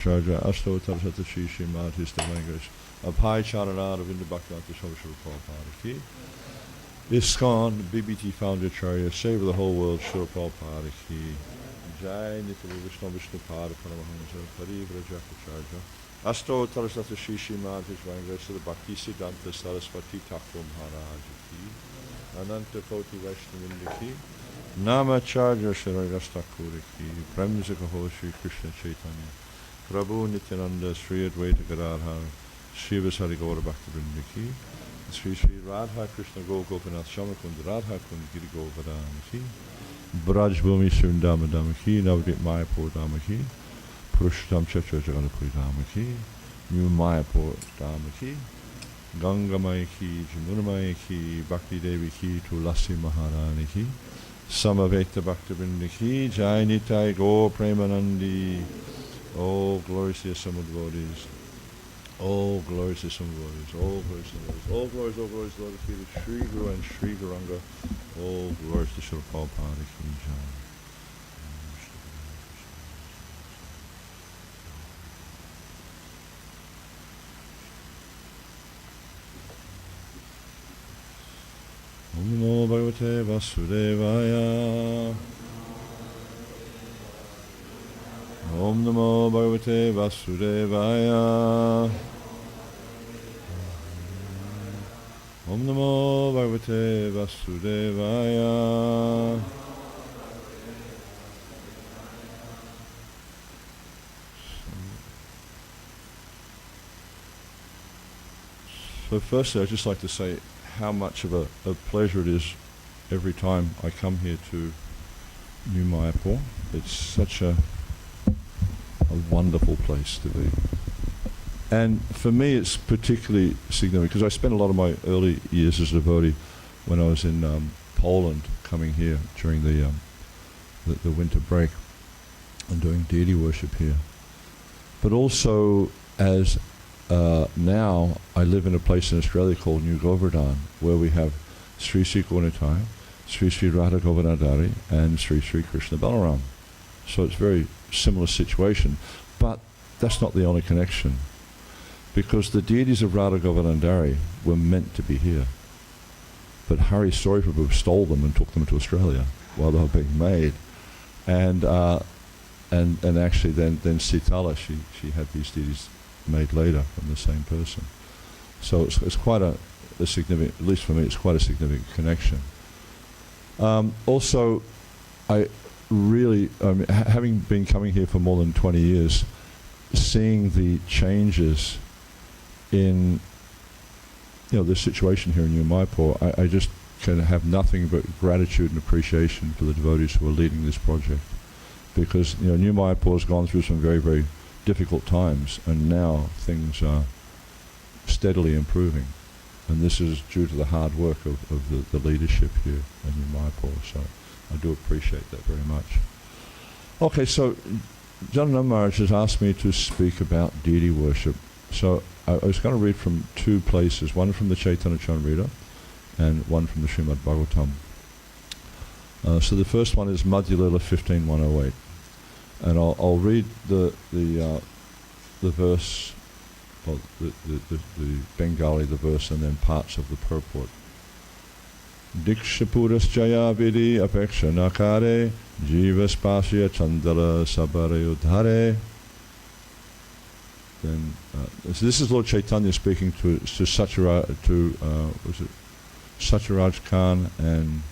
Charja Asto Tarasata Shishi Matis the language of High Chananada of Indabhakti Social Prabhupada Ki. ISKCON, BBT founder Charya, save the whole world, Shri Prabhupada Ki. Jai Nitya Vishnu Vishnu Pada Paramahamsa, Parivrajaka Charja. Asto Tarasata Shishi Matis language of the Bhakti Siddhanta Saraswati Thakur Maharaja Ki. Ananta Koti Vaishnavinda Ki. Nama Charja Shiragasthakur Ki. Premzika Ho Shri Krishna Chaitanya. Prabhu Nityananda Sri Advaita Gadadhar Shiva Sari Gaura Bhakti Vrinda Ki. Sri Sri Radha Krishna Gopinath Shamakund Radha Kund Giri Govardhan Ki. Braj Bhumi Sundama Dhamma Ki. Navadip Mayapur Dhamma Ki. Purushottam Chatra Jaganapuri Dhamma Ki. New Mayapur Dhamma Ki. Ganga Mai Ki. Jamuna Mai Ki. Bhakti Devi Ki. Tulasi Maharani Ki. Samaveta Bhakti Vrinda Ki. Jai Nitai Gaur Premanandi. All glorious to some devotees. All glorious to some devotees. All glorious to devotees. All glorious, Lord of Peter, Sri Guru and Sri Guranga. All glorious to Srila Prabhupada Ki Jai. Om Namo Bhagavate Vasudevaya. Om Namo Bhagavate Vasudevaya. Om Namo Bhagavate Vasudevaya. So firstly, I'd just like to say how much of a pleasure it is every time I come here to New Mayapur. It's such a wonderful place to be. And for me it's particularly significant because I spent a lot of my early years as a devotee when I was in Poland, coming here during the winter break and doing deity worship here. But also as now I live in a place in Australia called New Govardhan, where we have Sri Sri Gaurnitai, Sri Sri Radha Govardhanadari and Sri Sri Krishna Balaram. So it's a very similar situation, but that's not the only connection, because the deities of Radha Govardhanadari were meant to be here, but Hari Story Prabhu stole them and took them to Australia while they were being made, and actually then Sitala, she had these deities made later from the same person. So it's quite a significant, at least for me, it's quite a significant connection. Also, I really, having been coming here for more than 20 years, seeing the changes in the situation here in New Mayapur, I just can have nothing but gratitude and appreciation for the devotees who are leading this project, because New Mayapur has gone through some very, very difficult times, and now things are steadily improving, and this is due to the hard work of the leadership here in New Mayapur. So I do appreciate that very much. Okay, so Janananda Maharaj has asked me to speak about deity worship. So I was going to read from two places, one from the Chaitanya Charitamrita and one from the Srimad Bhagavatam. So the first one is Madhya Lila 15.108, and I'll read the verse, well, the Bengali, the verse, and then parts of the purport. Dikshapuras Jaya Vidi Apeksha Nakare Jivaspasya Chandala Sabare Udhare. Then so this is Lord Chaitanya speaking to Satyaraj Khan and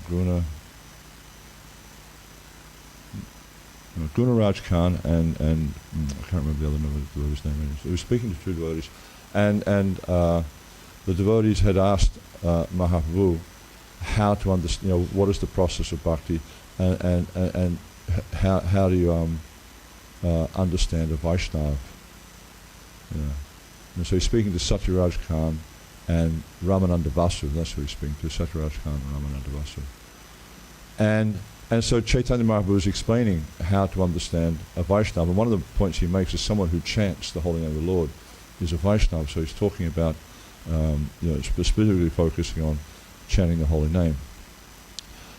Gunaraj Khan and I can't remember the other devotee's name. He was speaking to two devotees, and the devotees had asked Mahaprabhu how to understand, what is the process of bhakti, and how do you understand a Vaishnava? And so he's speaking to Satyaraj Khan and Ramananda Vasu. That's who he's speaking to, Satyaraj Khan and Ramananda Vasu. And so Chaitanya Mahaprabhu is explaining how to understand a Vaishnava. And one of the points he makes is someone who chants the holy name of the Lord is a Vaishnava. So he's talking about, specifically focusing on chanting the holy name.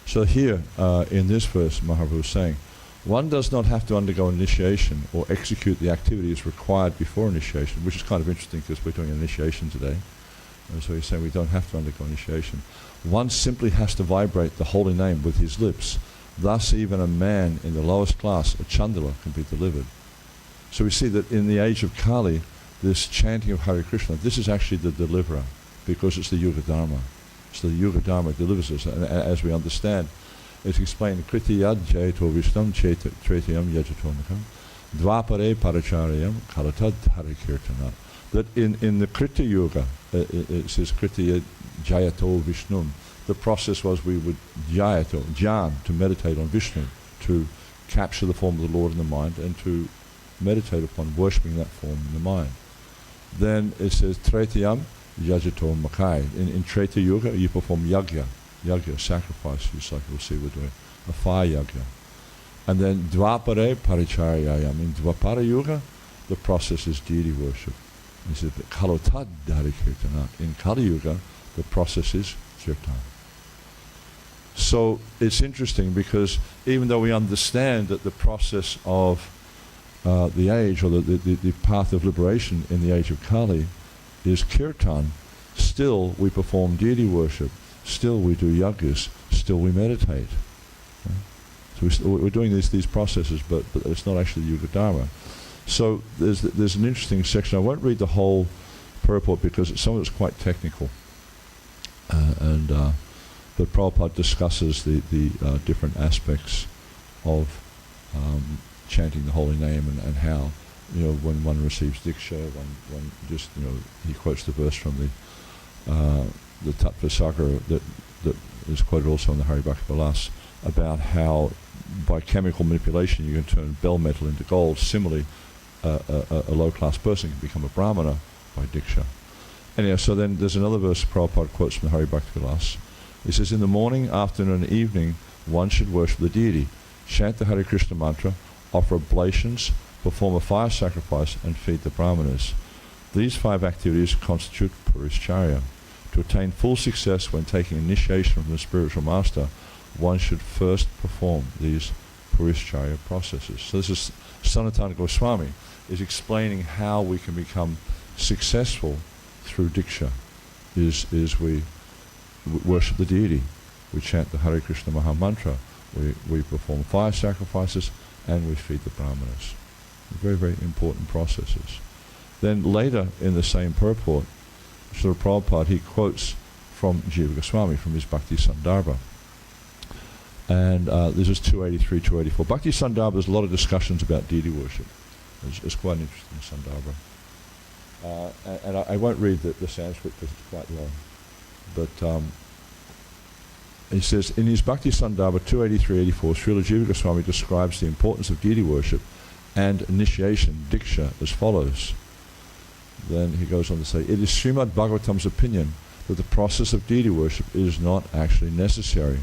So here, in this verse, Mahaprabhu is saying, One does not have to undergo initiation or execute the activities required before initiation, which is kind of interesting because we're doing an initiation today. And so he's saying we don't have to undergo initiation. One simply has to vibrate the holy name with his lips. Thus even a man in the lowest class, a Chandala, can be delivered. So we see that in the age of Kali, this chanting of Hare Krishna, this is actually the deliverer, because it's the Yuga Dharma. So the Yuga Dharma delivers us, and as we understand, it's explained, Kritiyad Jayato Vishnam Tretiyam Yajatonakam Dvapare Paracharayam Kalatad Hare Kirtana. That in the Krita Yuga, it says Kritiya Jayato Vishnum. The process was we would Jan, to meditate on Vishnu, to capture the form of the Lord in the mind and to meditate upon worshipping that form in the mind. Then it says Tretiyam Yajato Makai. In Treta Yuga, you perform yagya, sacrifice, just like we'll see we're doing, a fire yagya. And then Dvapare Paricharayam. In Dvapara Yuga, the process is deity worship. He says Kalotad Hare Kirtana. In Kali Yuga, the process is kirtan. So it's interesting because even though we understand that the process of the age, or the path of liberation in the age of Kali is kirtan, still we perform deity worship, still we do yagas, still we meditate. So we're doing these processes, but it's not actually Yuga Dharma. So there's an interesting section. I won't read the whole purport because some of it's quite technical. But Prabhupada discusses the different aspects of chanting the holy name and how, when one receives diksha, one just, he quotes the verse from the Tattva Sagar that is quoted also in the Hari Bhakti Vilas about how by chemical manipulation you can turn bell metal into gold. Similarly, a low-class person can become a brahmana by diksha. Anyhow, so then there's another verse Prabhupada quotes from the Hari Bhakti Vilas. He says, in the morning, afternoon, and evening, one should worship the deity, chant the Hare Krishna mantra, offer oblations, perform a fire sacrifice, and feed the brahmanas. These 5 activities constitute Purishcharya. To attain full success when taking initiation from the spiritual master, one should first perform these Purishcharya processes. So this is Sanatana Goswami is explaining how we can become successful through diksha. Is we worship the deity, we chant the Hare Krishna Maha Mantra, we perform fire sacrifices, and we feed the brahmanas. Very, very important processes. Then later in the same purport, Srila Prabhupada, he quotes from Jiva Goswami, from his Bhakti Sandarbha. And this is 283, 284. Bhakti Sandarbha, there's a lot of discussions about deity worship. It's quite an interesting Sandarbha. And I won't read the Sanskrit because it's quite long. But he says, in his Bhakti Sandarbha 283-84, Srila Jiva Goswami describes the importance of deity worship and initiation, diksha, as follows. Then he goes on to say, it is Srimad Bhagavatam's opinion that the process of deity worship is not actually necessary,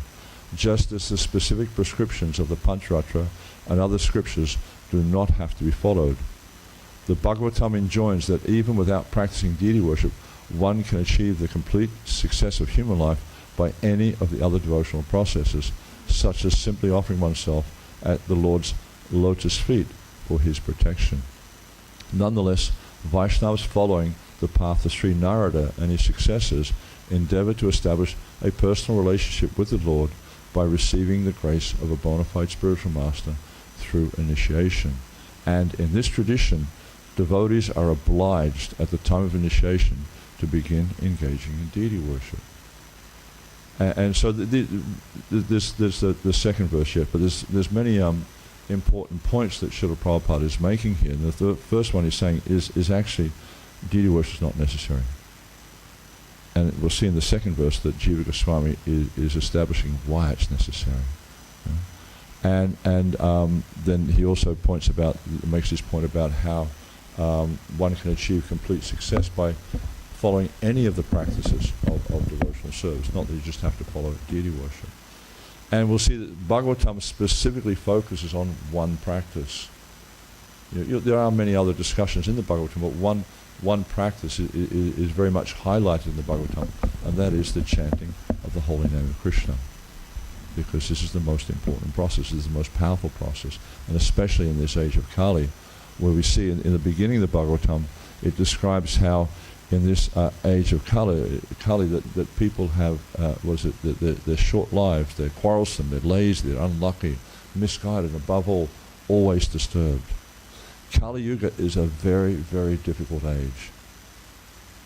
just as the specific prescriptions of the Pancharatra and other scriptures do not have to be followed. The Bhagavatam enjoins that even without practicing deity worship, one can achieve the complete success of human life by any of the other devotional processes, such as simply offering oneself at the Lord's lotus feet for his protection. Nonetheless, Vaishnavas following the path of Sri Narada and his successors endeavor to establish a personal relationship with the Lord by receiving the grace of a bona fide spiritual master through initiation. And in this tradition, devotees are obliged at the time of initiation to begin engaging in deity worship. And so there's the second verse yet, but there's many important points that Srila Prabhupada is making here. And the first one he's saying is actually deity worship is not necessary. And we'll see in the second verse that Jiva Goswami is establishing why it's necessary. And then he also makes this point about how one can achieve complete success by following any of the practices of devotional service, not that you just have to follow deity worship. And we'll see that Bhagavatam specifically focuses on one practice. There are many other discussions in the Bhagavatam, but one practice is very much highlighted in the Bhagavatam, and that is the chanting of the holy name of Krishna. because this is the most important process, this is the most powerful process, and especially in this age of Kali, where we see in the beginning of the Bhagavatam, it describes how in this age of Kali that people have, they're short lives, they're quarrelsome, they're lazy, they're unlucky, misguided, and above all, always disturbed. Kali Yuga is a very, very difficult age.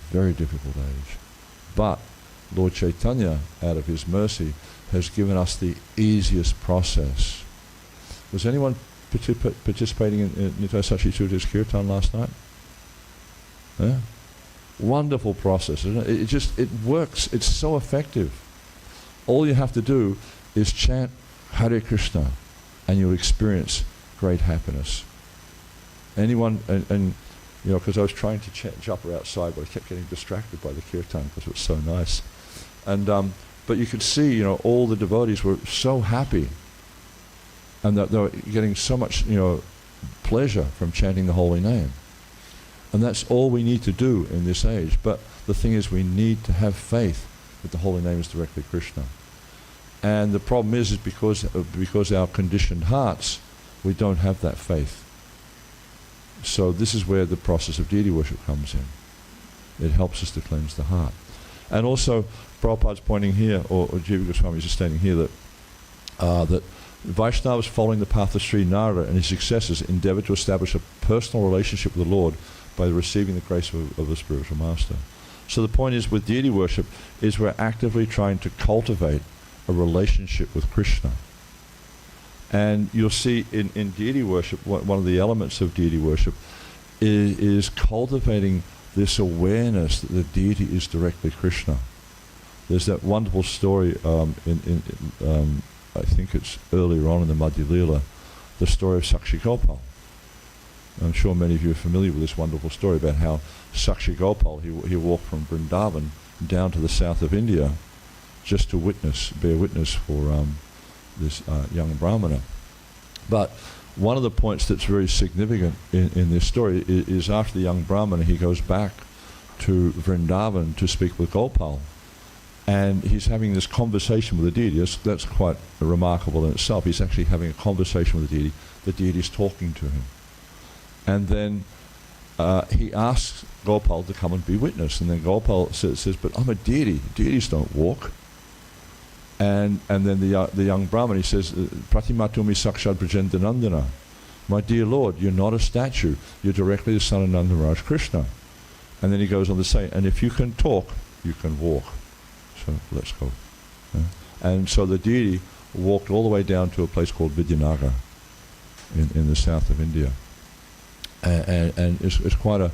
Very difficult age. But Lord Chaitanya, out of his mercy, has given us the easiest process. Was anyone participating in Nitai Sachi Suta's Kirtan last night? Yeah? Wonderful process, isn't it? It works. It's so effective. All you have to do is chant Hare Krishna and you'll experience great happiness. Anyone, and you know, because I was trying to jumper outside, but I kept getting distracted by the kirtan because it was so nice. And but you could see, you know, all the devotees were so happy, and that they were getting so much, you know, pleasure from chanting the holy name. And that's all we need to do in this age. But the thing is, we need to have faith that the holy name is directly Krishna. And the problem is because our conditioned hearts, we don't have that faith. So this is where the process of deity worship comes in. It helps us to cleanse the heart. And also, Prabhupada's pointing here, or Jiva Goswami is stating here, that that Vaishnavas following the path of Sri Narada and his successors endeavor to establish a personal relationship with the Lord by receiving the grace of the spiritual master. So the point is, with deity worship, is we're actively trying to cultivate a relationship with Krishna. And you'll see in deity worship, one of the elements of deity worship is cultivating this awareness that the deity is directly Krishna. There's that wonderful story I think it's earlier on in the Madhya Lila, the story of Sakshi Gopal. I'm sure many of you are familiar with this wonderful story about how Sakshi Gopal, he walked from Vrindavan down to the south of India just to bear witness for this young Brahmana. But one of the points that's very significant in this story is after the young Brahmana, he goes back to Vrindavan to speak with Gopal. And he's having this conversation with the deity. That's quite remarkable in itself. He's actually having a conversation with the deity. The deity is talking to him. And then he asks Gopal to come and be witness. And then Gopal says, but I'm a deity. Deities don't walk. And then the young Brahmin, he says, Pratimatumi Sakshad Prajendanandana. My dear Lord, you're not a statue. You're directly the son of Nanda Maharaj Krishna. And then he goes on to say, and if you can talk, you can walk. So let's go. Yeah. And so the deity walked all the way down to a place called Vidyanagar in the south of India. And it's quite a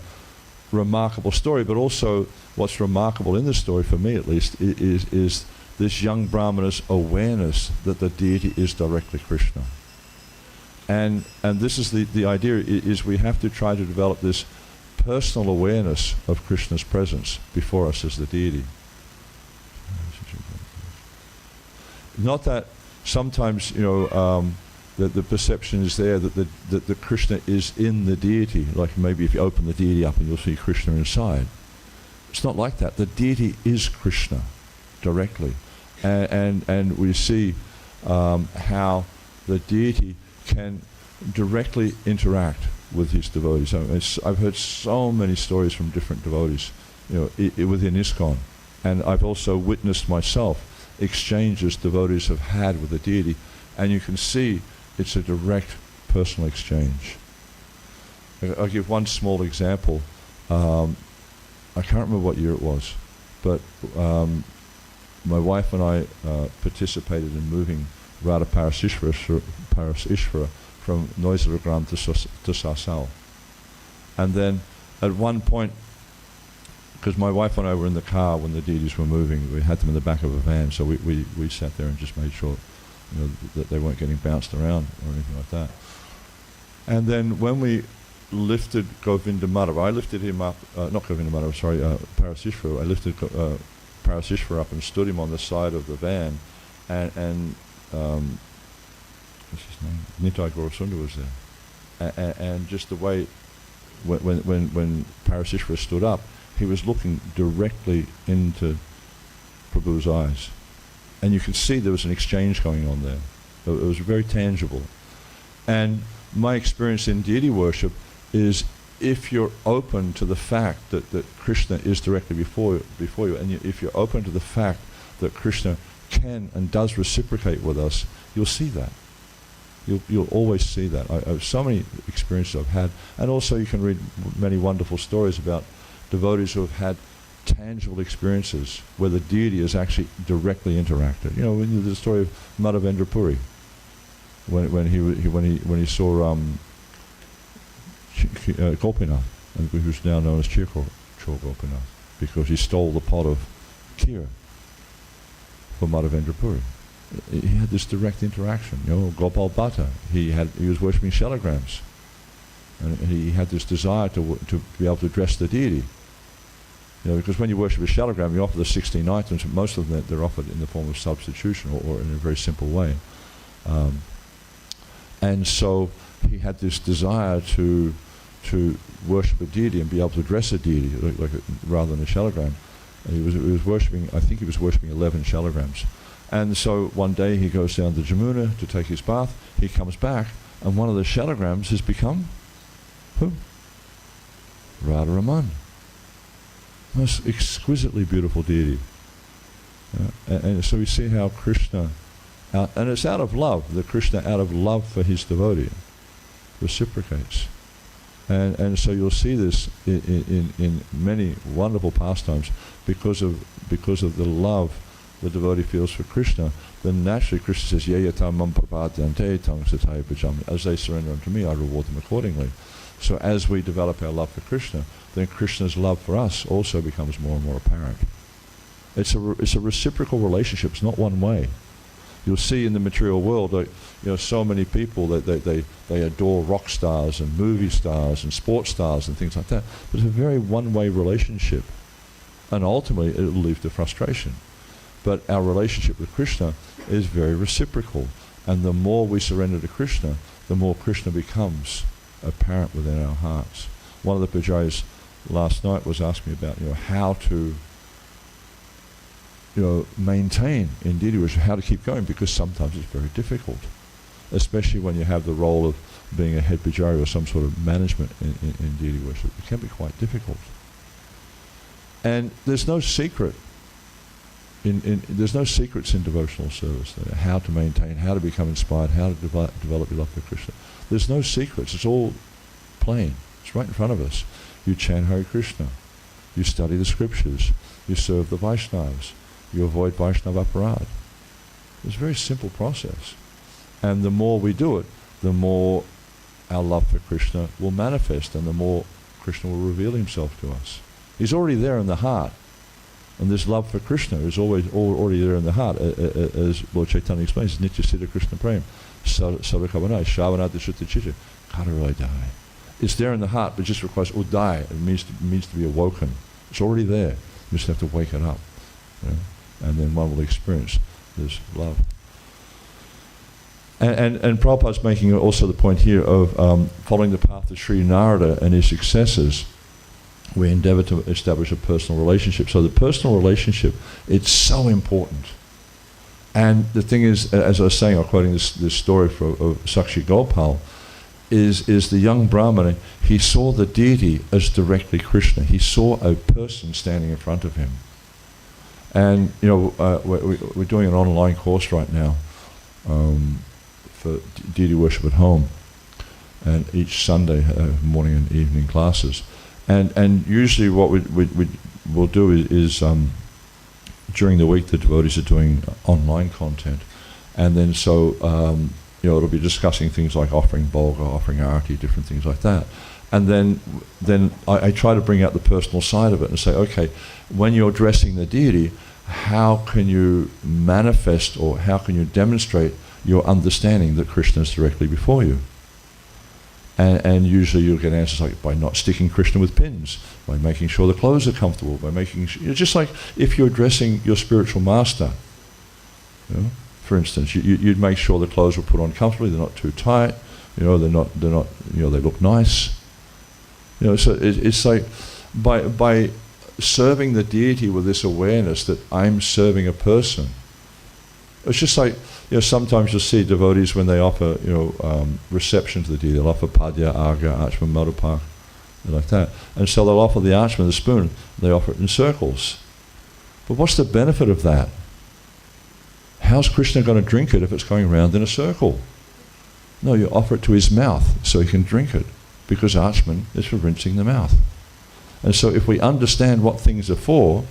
remarkable story, but also what's remarkable in the story, for me at least, is this young Brahmana's awareness that the deity is directly Krishna. And this is the idea, is we have to try to develop this personal awareness of Krishna's presence before us as the deity. Not that sometimes, you know, the perception is there that the Krishna is in the deity, like maybe if you open the deity up and you'll see Krishna inside. It's not like that. The deity is Krishna directly. And we see how the deity can directly interact with his devotees. I've heard so many stories from different devotees, you know, within ISKCON, and I've also witnessed myself exchanges devotees have had with the deity, and you can see it's a direct personal exchange. I'll give one small example. I can't remember what year it was, but my wife and I participated in moving Radha Parasishvara from Noisaragram to Sasal. And then at one point, because my wife and I were in the car when the deities were moving, we had them in the back of a van, so we sat there and just made sure, you know, that they weren't getting bounced around or anything like that. And then when we lifted Govinda Madhava, I lifted him up, not Govinda Madhava, sorry, Parasishvara, I lifted Parasishvara up and stood him on the side of the van, and what's his name? Nitai Gaurasundar was there. And just the way, when Parasishvara stood up, he was looking directly into Prabhu's eyes. And you could see there was an exchange going on there. It was very tangible. And my experience in deity worship is, if you're open to the fact that Krishna is directly before you, and if you're open to the fact that Krishna can and does reciprocate with us, you'll see that. You'll always see that. I have so many experiences I've had, and also you can read many wonderful stories about devotees who have had tangible experiences where the deity has actually directly interacted. You know, when the story of Madhavendra Puri, when he saw Gopinath, who's now known as Chor Gopinath, because he stole the pot of kheer for Madhavendra Puri. He had this direct interaction. You know, Gopal Bhatta, he was worshipping shalagrams, and he had this desire to be able to address the deity. You know, because when you worship a shalagram, you offer the 16 items, and most of them they're offered in the form of substitution or in a very simple way. And so he had this desire to worship a deity and be able to address a deity, rather than a shalagram. He was worshipping, I think he was worshipping 11 shalagrams. And so one day he goes down to Jamuna to take his bath. He comes back, and one of the shalagrams has become who? Radharaman. Most exquisitely beautiful deity. And so we see how Krishna, and it's out of love, that Krishna, out of love for his devotee, reciprocates. And so you'll see this in many wonderful pastimes, because of the love the devotee feels for Krishna. Then naturally Krishna says, Yayata mam prapadyante tang sataya bhajami. As they surrender unto me, I reward them accordingly. So as we develop our love for Krishna, then Krishna's love for us also becomes more and more apparent. It's a reciprocal relationship. It's not one way. You'll see in the material world, so many people that they adore rock stars and movie stars and sports stars and things like that. But it's a very one-way relationship, and ultimately it will lead to frustration. But our relationship with Krishna is very reciprocal, and the more we surrender to Krishna, the more Krishna becomes apparent within our hearts. One of the pujaris last night was asking me about how to maintain in deity worship, how to keep going, because sometimes it's very difficult, especially when you have the role of being a head pujari or some sort of management in deity worship. It can be quite difficult. And there's no secret. There's no secrets in devotional service. How to maintain, how to become inspired, how to develop your love for Krishna. There's no secrets. It's all plain. It's right in front of us. You chant Hare Krishna. You study the scriptures. You serve the Vaishnavas. You avoid Vaishnava aparad. It's a very simple process. And the more we do it, the more our love for Krishna will manifest, and the more Krishna will reveal himself to us. He's already there in the heart. And this love for Krishna is already there in the heart, as Lord Chaitanya explains, Nitya Siddha Krishna Prem, Sarvakavanai, Shavanata Shuddha Chitta, Kadarai. It's there in the heart, but it just requires udai. It means to be awoken. It's already there. You just have to wake it up. And then one will experience this love. And Prabhupada's making also the point here of following the path of Sri Narada and his successors. We endeavor to establish a personal relationship. So the personal relationship, it's so important. And the thing is, as I was saying, I'm quoting this story of Sakshi Gopal, is the young Brahmana, he saw the deity as directly Krishna. He saw a person standing in front of him. And we're doing an online course right now for deity worship at home, and each Sunday morning and evening classes. And usually what we'll do is during the week the devotees are doing online content, and then it'll be discussing things like offering bhoga, offering arati, different things like that. And then I try to bring out the personal side of it and say, okay, when you're addressing the deity, how can you manifest or how can you demonstrate your understanding that Krishna is directly before you? And usually you'll get answers like by not sticking Krishna with pins, by making sure the clothes are comfortable, by making sure, just like if you're addressing your spiritual master, for instance, you'd make sure the clothes were put on comfortably, they're not too tight, they're not, they look nice. So it's like by serving the deity with this awareness that I'm serving a person, It's just like, sometimes you'll see devotees when they offer, reception to the deity, they'll offer padya, arga, archman, motopak, like that. And so they'll offer the archman the spoon, they offer it in circles. But what's the benefit of that? How's Krishna going to drink it if it's going round in a circle? No, you offer it to his mouth so he can drink it, because archman is for rinsing the mouth. And so if we understand what things are for,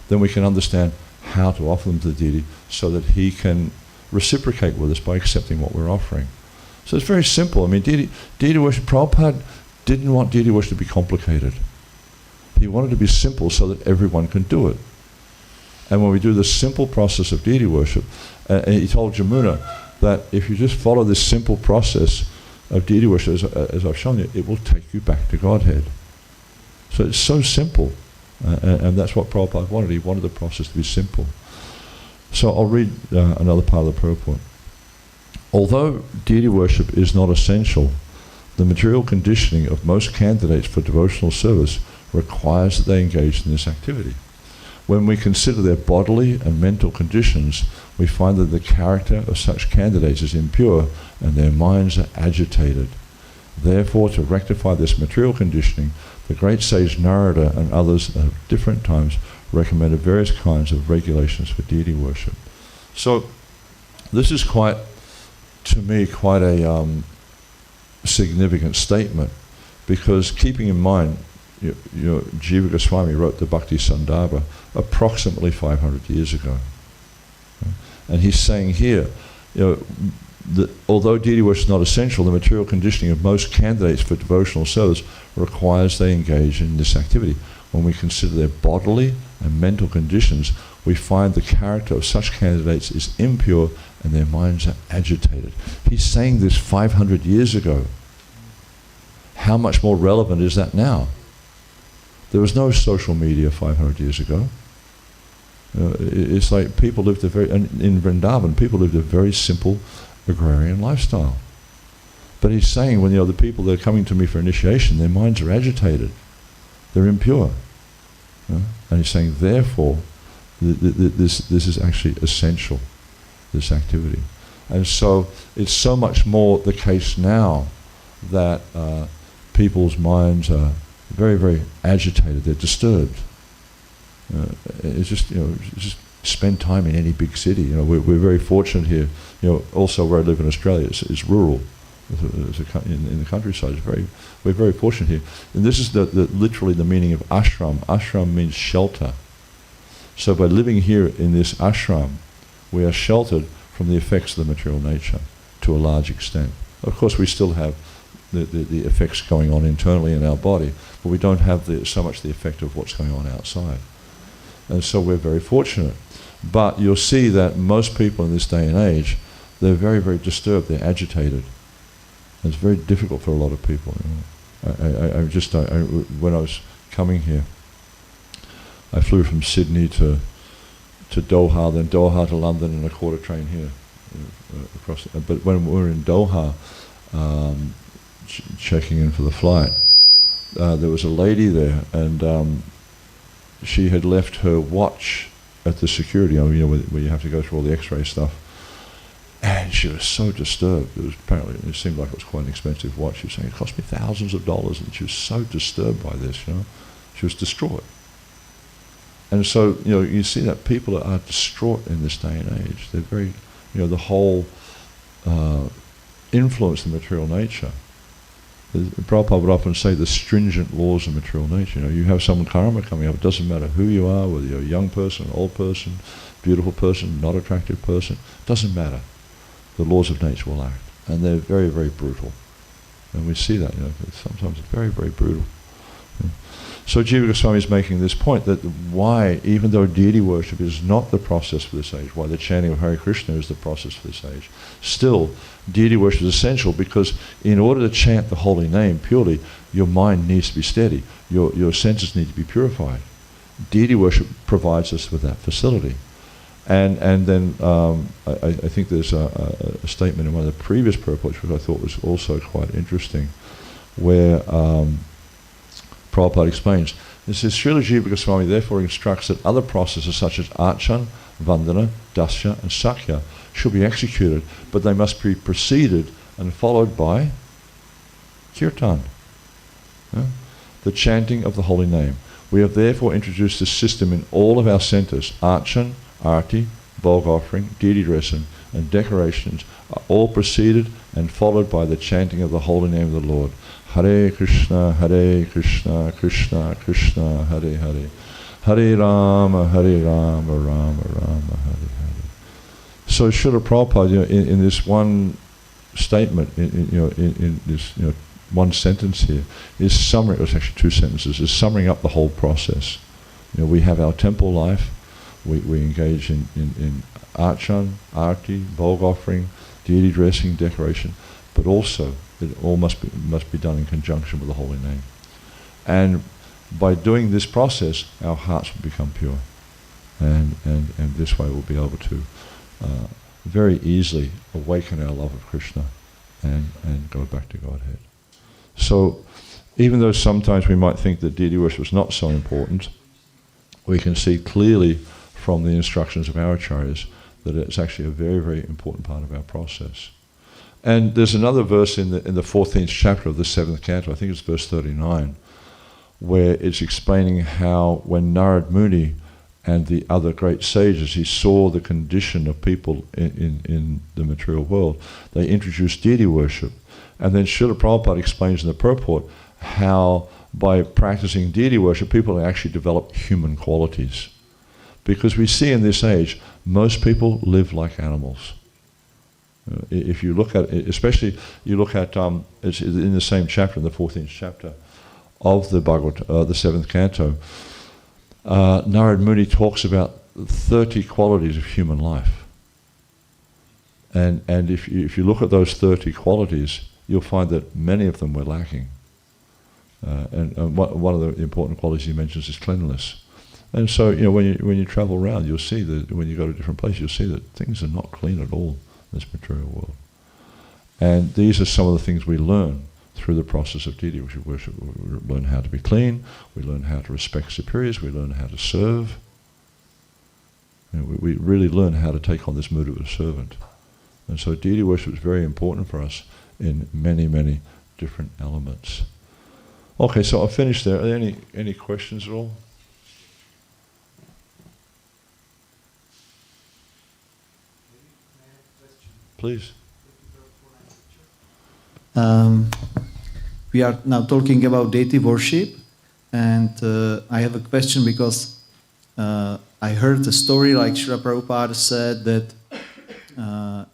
then we can understand how to offer them to the deity so that he can reciprocate with us by accepting what we're offering. So it's very simple. I mean, deity worship, Prabhupada didn't want deity worship to be complicated. He wanted it to be simple so that everyone can do it. And when we do the simple process of deity worship, he told Jamuna that if you just follow this simple process of deity worship, as I've shown you, it will take you back to Godhead. So it's so simple. And that's what Prabhupada wanted. He wanted the process to be simple. So I'll read another part of the purport. Although deity worship is not essential, the material conditioning of most candidates for devotional service requires that they engage in this activity. When we consider their bodily and mental conditions, we find that the character of such candidates is impure and their minds are agitated. Therefore, to rectify this material conditioning, the great sage Narada and others at different times recommended various kinds of regulations for deity worship. So this is to me, quite a significant statement, because keeping in mind, Jiva Goswami wrote the Bhakti Sandarbha approximately 500 years ago. And he's saying here, that although deity worship is not essential, the material conditioning of most candidates for devotional service requires they engage in this activity. When we consider their bodily and mental conditions, we find the character of such candidates is impure and their minds are agitated. He's saying this 500 years ago. How much more relevant is that now? There was no social media 500 years ago. It's like people lived in Vrindavan, people lived a very simple agrarian lifestyle. But he's saying, when the people that are coming to me for initiation, their minds are agitated, they're impure. And he's saying, therefore, this is actually essential, this activity. And so it's so much more the case now that people's minds are very, very agitated, they're disturbed. It's just spend time in any big city. We're very fortunate here. Also where I live in Australia, it's rural. In the countryside, we're very fortunate here. And this is literally the meaning of ashram. Ashram means shelter. So by living here in this ashram, we are sheltered from the effects of the material nature to a large extent. Of course, we still have the effects going on internally in our body, but we don't have so much the effect of what's going on outside. And so we're very fortunate. But you'll see that most people in this day and age, they're very, very disturbed, they're agitated. And it's very difficult for a lot of people. When I was coming here, I flew from Sydney to Doha, then Doha to London in a quarter train here. But when we were in Doha, checking in for the flight, there was a lady there, and she had left her watch at the security, where you have to go through all the x-ray stuff. And she was so disturbed. It seemed like it was quite an expensive watch. She was saying, it cost me thousands of dollars, and she was so disturbed by this, She was distraught. And so, you see that people are distraught in this day and age. They're very, the whole influence of material nature. Prabhupada would often say the stringent laws of material nature. You have some karma coming up. It doesn't matter who you are, whether you're a young person, old person, beautiful person, not attractive person. It doesn't matter. The laws of nature will act. And they're very, very brutal. And we see that, sometimes it's very, very brutal. So Jiva Goswami is making this point that why, even though deity worship is not the process for this age, why the chanting of Hare Krishna is the process for this age, still deity worship is essential, because in order to chant the holy name purely, your mind needs to be steady, your senses need to be purified. Deity worship provides us with that facility. And then I think there's a statement in one of the previous purports which I thought was also quite interesting, where Prabhupada explains, this is Srila Jiva Goswami therefore instructs that other processes such as Archan, Vandana, Dasya and Sakya should be executed, but they must be preceded and followed by kirtan, the chanting of the holy name. We have therefore introduced this system in all of our centers. Archan, arti, bog offering, deity dressing, and decorations are all preceded and followed by the chanting of the holy name of the Lord. Hare Krishna, Krishna Krishna, Hare Hare. Hare Rama, Rama Rama, Hare Hare. So Srila Prabhupada, in this one statement, in this one sentence here, is summary. It was actually two sentences. Is summing up the whole process. We have our temple life. We engage in archan, arti, bog offering, deity dressing, decoration, but also it all must be done in conjunction with the holy name. And by doing this process, our hearts will become pure, and this way we'll be able to very easily awaken our love of Krishna and go back to Godhead. So even though sometimes we might think that deity worship is not so important, we can see clearly from the instructions of our acharyas that it's actually a very, very important part of our process. And there's another verse in the 14th chapter of the 7th canto, I think it's verse 39, where it's explaining how when Narad Muni and the other great sages, he saw the condition of people in the material world, they introduced deity worship. And then Srila Prabhupada explains in the purport how by practicing deity worship, people actually develop human qualities. Because we see in this age, most people live like animals. If you look at, especially you look at, it's in the same chapter, in the 14th chapter of the Bhagavad, the 7th canto, Narad Muni talks about 30 qualities of human life. And if you look at those 30 qualities, you'll find that many of them were lacking. And one of the important qualities he mentions is cleanliness. And so, when you travel around, you'll see that when you go to different places, you'll see that things are not clean at all in this material world. And these are some of the things we learn through the process of deity worship. We learn how to be clean, we learn how to respect superiors, we learn how to serve. We really learn how to take on this mood of a servant. And so deity worship is very important for us in many, many different elements. Okay, so I'll finish there. Are there any questions at all? Please. We are now talking about deity worship, and I have a question because I heard a story like Srila Prabhupada said that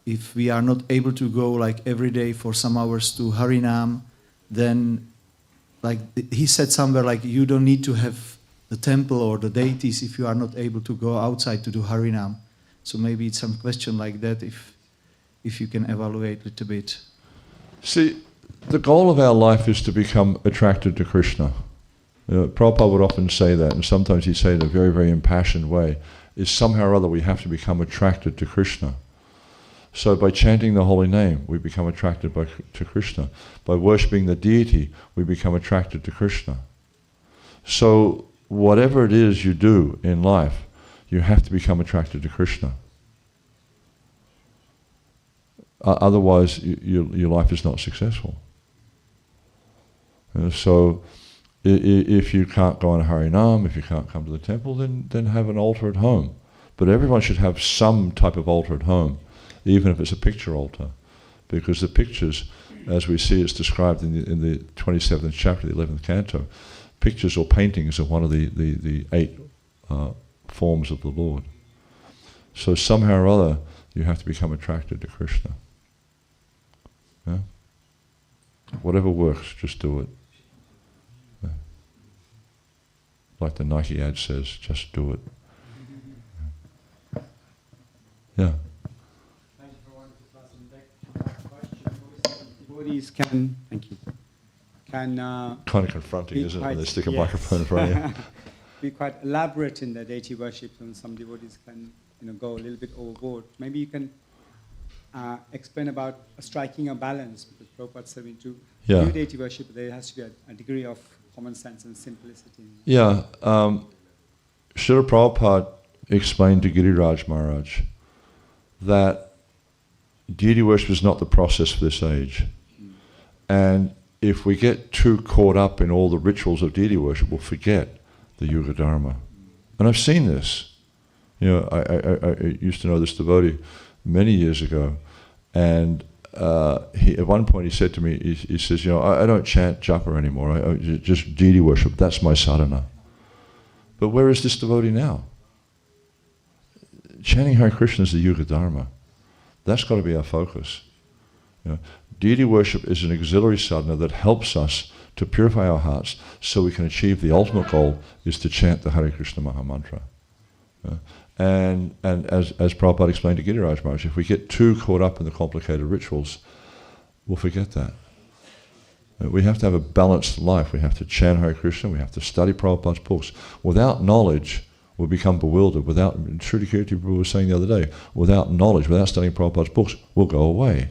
if we are not able to go like every day for some hours to Harinam, then like he said somewhere like you don't need to have the temple or the deities if you are not able to go outside to do Harinam. So maybe it's some question like that if you can evaluate a little bit. See, the goal of our life is to become attracted to Krishna. Prabhupada would often say that, and sometimes he'd say it in a very, very impassioned way, is somehow or other we have to become attracted to Krishna. So by chanting the holy name, we become attracted to Krishna. By worshipping the deity, we become attracted to Krishna. So whatever it is you do in life, you have to become attracted to Krishna. Otherwise, your life is not successful. So if you can't go on Harinam, if you can't come to the temple, then have an altar at home. But everyone should have some type of altar at home, even if it's a picture altar. Because the pictures, as we see it's described in the 27th chapter, the 11th canto, pictures or paintings are one of the 8 forms of the Lord. So somehow or other, you have to become attracted to Krishna. Yeah? Whatever works, just do it. Yeah. Like the Nike ad says, just do it. Yeah. Thank you for wanting to pass on back. Devotees can, thank you, can kind of confronting, isn't it, when they stick a yes. microphone in front of you? Be quite elaborate in the deity worship, and some devotees can go a little bit overboard. Maybe you can explain about striking a balance, because Prabhupada said to do deity worship, there has to be a degree of common sense and simplicity. Yeah. Srila Prabhupada explained to Giriraj Maharaj that deity worship is not the process for this age. And if we get too caught up in all the rituals of deity worship, we'll forget the Yuga Dharma. And I've seen this. You know, I used to know this devotee many years ago, and at one point he said to me, he says, you know, I don't chant japa anymore, I just deity worship, that's my sadhana. But where is this devotee now? Chanting Hare Krishna is the Yuga Dharma. That's got to be our focus. You know, deity worship is an auxiliary sadhana that helps us to purify our hearts so we can achieve the ultimate goal, is to chant the Hare Krishna Maha Mantra. And as Prabhupada explained to Giriraj Maharaj, if we get too caught up in the complicated rituals, we'll forget that. We have to have a balanced life. We have to chant Hare Krishna, we have to study Prabhupada's books. Without knowledge, we'll become bewildered. Without, Sri Kirti Prabhu was saying the other day, without knowledge, without studying Prabhupada's books, we'll go away.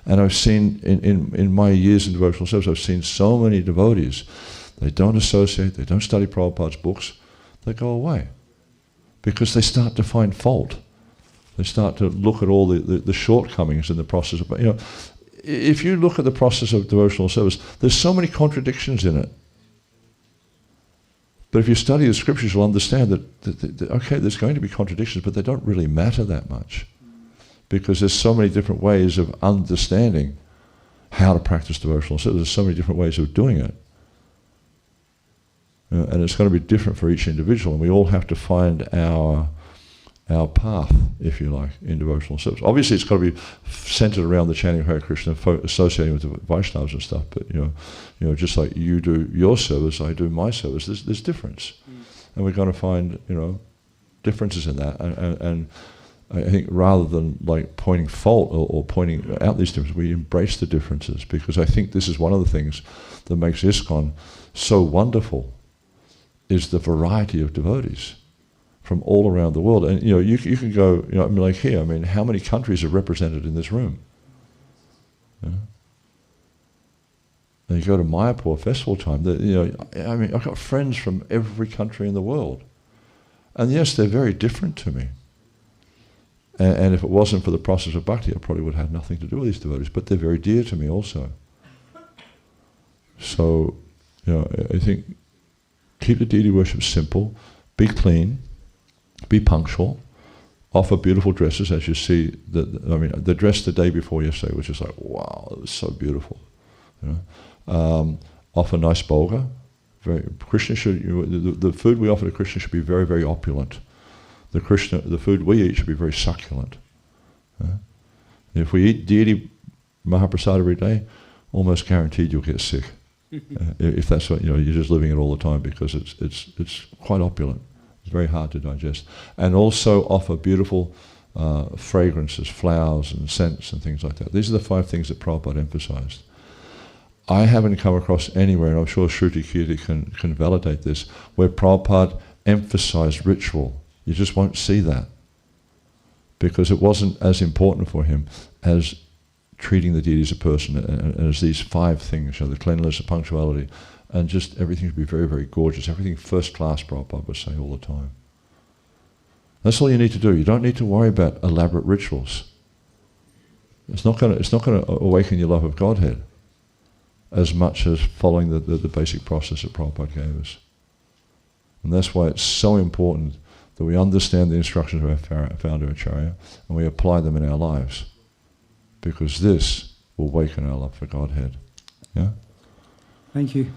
And I've seen, in my years in devotional service, I've seen so many devotees, they don't associate, they don't study Prabhupada's books, they go away. Because they start to find fault. They start to look at all the shortcomings in the process of, you know, if you look at the process of devotional service, there's so many contradictions in it. But if you study the scriptures, you'll understand that okay, there's going to be contradictions, but they don't really matter that much. Because there's so many different ways of understanding how to practice devotional service. There's so many different ways of doing it. And it's going to be different for each individual, and we all have to find our path, if you like, in devotional service. Obviously, it's got to be centered around the chanting of Hare Krishna, associating with the Vaishnavas and stuff. But you know, just like you do your service, I do my service. There's difference, and we're going to find, you know, differences in that. And I think rather than like pointing fault or pointing out these differences, we embrace the differences, because I think this is one of the things that makes ISKCON so wonderful, is the variety of devotees from all around the world. And you know, you can go, you know, I mean, like here, I mean, how many countries are represented in this room? You know? And you go to Mayapur festival time, you know, I mean, I've got friends from every country in the world. And yes, they're very different to me. And if it wasn't for the process of bhakti, I probably would have had nothing to do with these devotees, but they're very dear to me also. So, you know, I think keep the deity worship simple, be clean, be punctual, offer beautiful dresses, as you see. The dress the day before yesterday was just like, wow, it was so beautiful. You know? Offer nice bhoga. Krishna should, you know, the food we offer to Krishna should be very, very opulent. The food we eat should be very succulent. If we eat deity Mahaprasad every day, almost guaranteed you'll get sick. If that's what, you know, you're just living it all the time, because it's quite opulent. It's very hard to digest. And also offer beautiful fragrances, flowers and scents and things like that. These are the 5 things that Prabhupada emphasized. I haven't come across anywhere, and I'm sure Shruti Kirti can validate this, where Prabhupada emphasized ritual. You just won't see that, because it wasn't as important for him as treating the deity as a person, and as these 5 things, you know, the cleanliness, the punctuality, and just everything should be very, very gorgeous. Everything first class, Prabhupada would say all the time. That's all you need to do. You don't need to worry about elaborate rituals. It's not going to awaken your love of Godhead as much as following the basic process that Prabhupada gave us. And that's why it's so important that we understand the instructions of our founder Acharya and we apply them in our lives, because this will awaken our love for Godhead. Yeah? Thank you.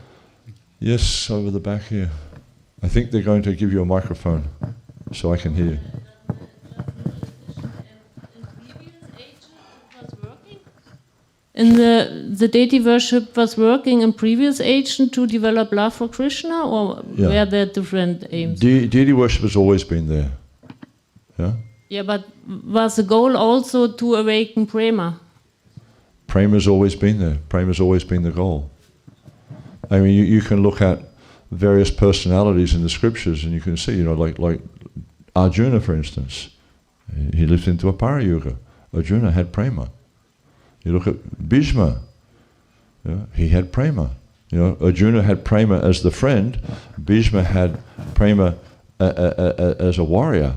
Yes, over the back here. I think they're going to give you a microphone so I can hear you. In the deity worship was working in previous age to develop love for Krishna, or were there different aims? Deity worship has always been there. Yeah? Yeah, but was the goal also to awaken prema? Prema has always been there. Prema has always been the goal. I mean, you can look at various personalities in the scriptures and you can see, you know, like Arjuna, for instance. He lived into a para-yuga. Arjuna had prema. You look at Bhishma, you know, he had prema. You know, Arjuna had prema as the friend. Bhishma had prema as a warrior.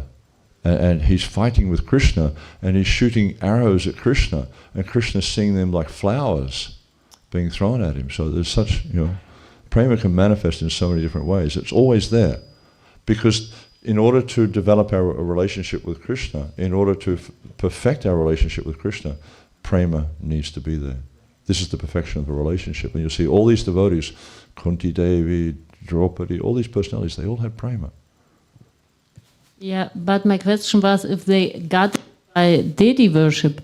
And he's fighting with Krishna, and he's shooting arrows at Krishna, and Krishna's seeing them like flowers being thrown at him. So there's such, prema can manifest in so many different ways. It's always there. Because in order to develop our relationship with Krishna, in order to perfect our relationship with Krishna, prema needs to be there. This is the perfection of the relationship. And you'll see all these devotees, Kunti Devi, Draupadi, all these personalities, they all have prema. Yeah, but my question was if they got by deity worship.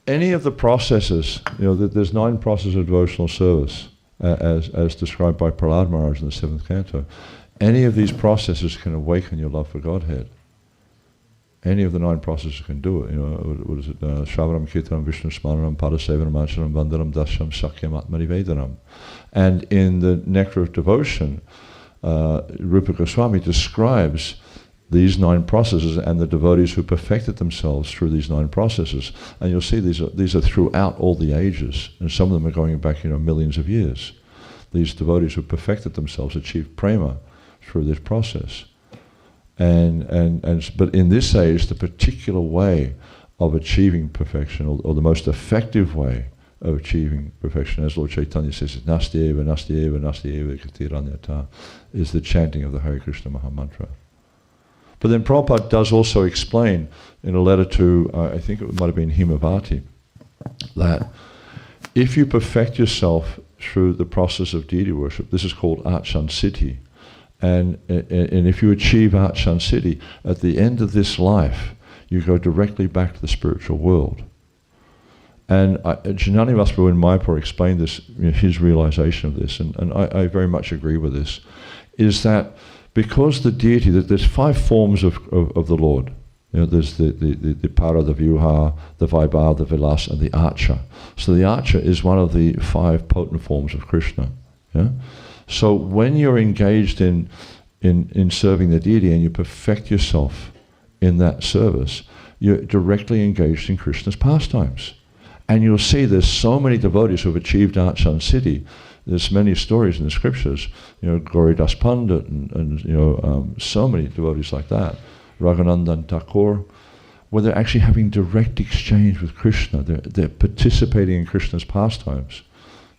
Any of the processes, there's 9 processes of devotional service, as described by Prahlad Maharaj in the 7th canto. Any of these processes can awaken your love for Godhead. Any of the 9 processes can do it. What is it? Shravanam, Kirtanam, Vishnu Smaranam, Padasevanam, Ancharam, Vandanam, Dashyam, Sakyam, Atmanivedanam. And in the Nectar of Devotion, Rupa Goswami describes these 9 processes and the devotees who perfected themselves through these 9 processes. And you'll see these are throughout all the ages, and some of them are going back millions of years. These devotees who perfected themselves achieved prema through this process. But in this age, the particular way of achieving perfection, or the most effective way of achieving perfection, as Lord Chaitanya says, Nastyeva, Nastyeva, Nastyeva, Katiranyata, is the chanting of the Hare Krishna Mahamantra. But then Prabhupada does also explain in a letter to, I think it might have been Himavati, that if you perfect yourself through the process of deity worship, this is called Achan Siddhi, and if you achieve Achan Siddhi, at the end of this life, you go directly back to the spiritual world. And Janani Prabhu in Mayapur explained this, his realization of this, and I very much agree with this, is that because the deity, that there's 5 forms of the Lord. There's the para, the vyuha, the vaibhav, the vilas, and the archa. So the archa is one of the 5 potent forms of Krishna. Yeah? So when you're engaged in serving the deity and you perfect yourself in that service, you're directly engaged in Krishna's pastimes. And you'll see there's so many devotees who have achieved Achan Siddhi. There's many stories in the scriptures, Gauridas Pandit and so many devotees like that, Raghunandan Thakur, where they're actually having direct exchange with Krishna. They're participating in Krishna's pastimes.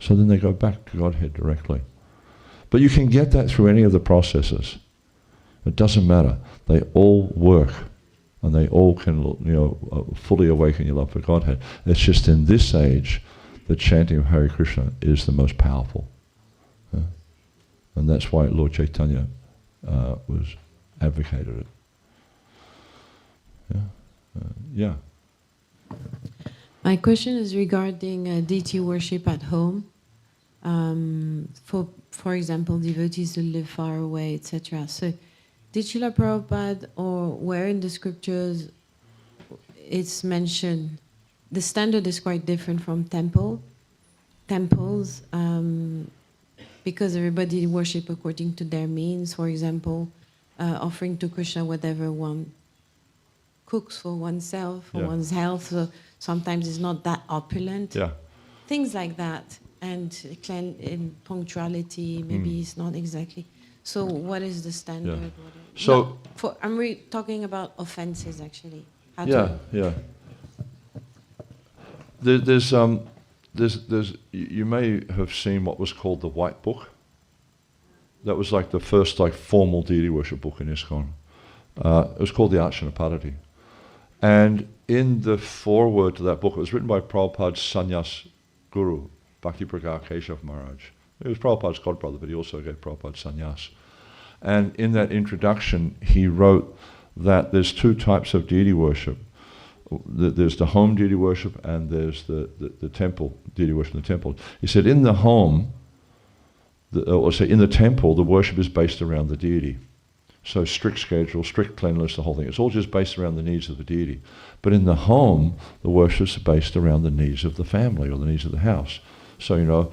So then they go back to Godhead directly. But you can get that through any of the processes. It doesn't matter. They all work. And they all can, fully awaken your love for Godhead. It's just in this age, the chanting of Hare Krishna is the most powerful. Yeah? And that's why Lord Chaitanya was advocated it. Yeah. My question is regarding deity worship at home. For example, devotees who live far away, etc. So, did Srila Prabhupada, or where in the scriptures it's mentioned, the standard is quite different from temples, because everybody worship according to their means. For example, offering to Krishna whatever one cooks for oneself, for one's health. So sometimes it's not that opulent. Yeah. Things like that. And in punctuality, maybe it's not exactly. So what is the standard? Yeah. So I'm talking about offenses, actually. Yeah. There's you may have seen what was called the White Book. That was like the first formal deity worship book in ISKCON. It was called the Archanapadati. And in the foreword to that book, it was written by Prabhupada's sannyas guru, Bhakti Pragya Keshav Maharaj. He was Prabhupada's godbrother, but he also gave Prabhupada sannyas. And in that introduction, he wrote that there's 2 types of deity worship. There's the home deity worship and there's the temple deity worship in the temple. He said in the home, in the temple, the worship is based around the deity. So strict schedule, strict cleanliness, the whole thing. It's all just based around the needs of the deity. But in the home, the worship is based around the needs of the family or the needs of the house. So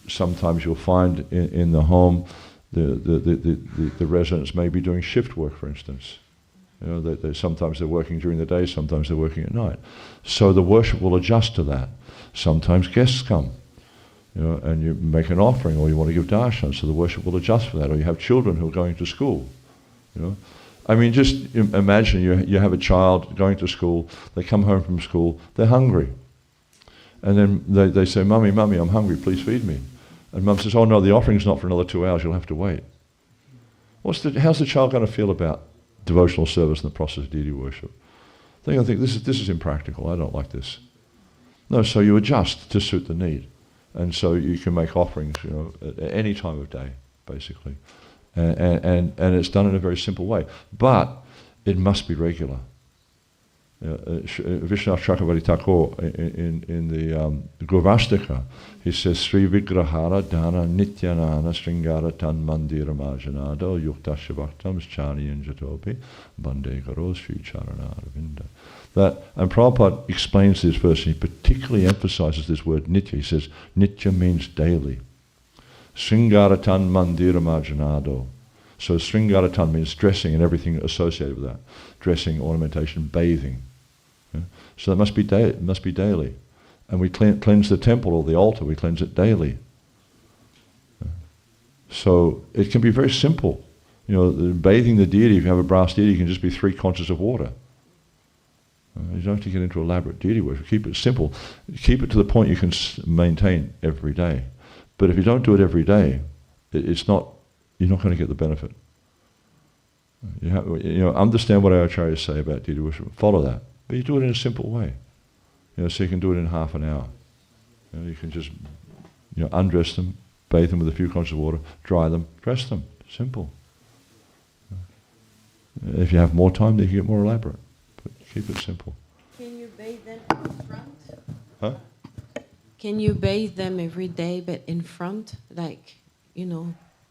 sometimes you'll find in the home the residents may be doing shift work, for instance. Sometimes they're working during the day, sometimes they're working at night. So the worship will adjust to that. Sometimes guests come, and you make an offering or you want to give darshan, so the worship will adjust for that. Or you have children who are going to school, I mean, just imagine you have a child going to school, they come home from school, they're hungry. And then they say, Mummy, I'm hungry, please feed me. And Mum says, oh no, the offering's not for another 2 hours, you'll have to wait. How's the child going to feel about devotional service and the process of deity worship? They're going to think, this is impractical, I don't like this. No, so you adjust to suit the need. And so you can make offerings, at any time of day, basically. And it's done in a very simple way. But it must be regular. Vishwanath Chakravarti Thakur in the Gurvastika, he says, Sri Vigrahara Dana Nityanana Sringara Tan Mandira Marjanado Yuktasya Bhaktam Chani Jatopi Bande Garo Sri Charana. And Prabhupada explains this verse, and he particularly emphasizes this word nitya. He says, nitya means daily. Sringaratan mandira marjanado. So Sringaratan means dressing and everything associated with that. Dressing, ornamentation, bathing. Yeah? So that must be daily. And we cleanse the temple or the altar, we cleanse it daily. Yeah? So it can be very simple. Bathing the deity, if you have a brass deity, can just be 3 conches of water. You don't have to get into elaborate deity worship. Keep it simple. Keep it to the point you can maintain every day. But if you don't do it every day, you're not going to get the benefit. Understand what our acharyas say about deity worship. Follow that. But you do it in a simple way. So you can do it in half an hour. You can just undress them, bathe them with a few conches of water, dry them, dress them. Simple. If you have more time, then you can get more elaborate. But keep it simple. Can you bathe them in front? Huh? Can you bathe them every day, but in front? Like,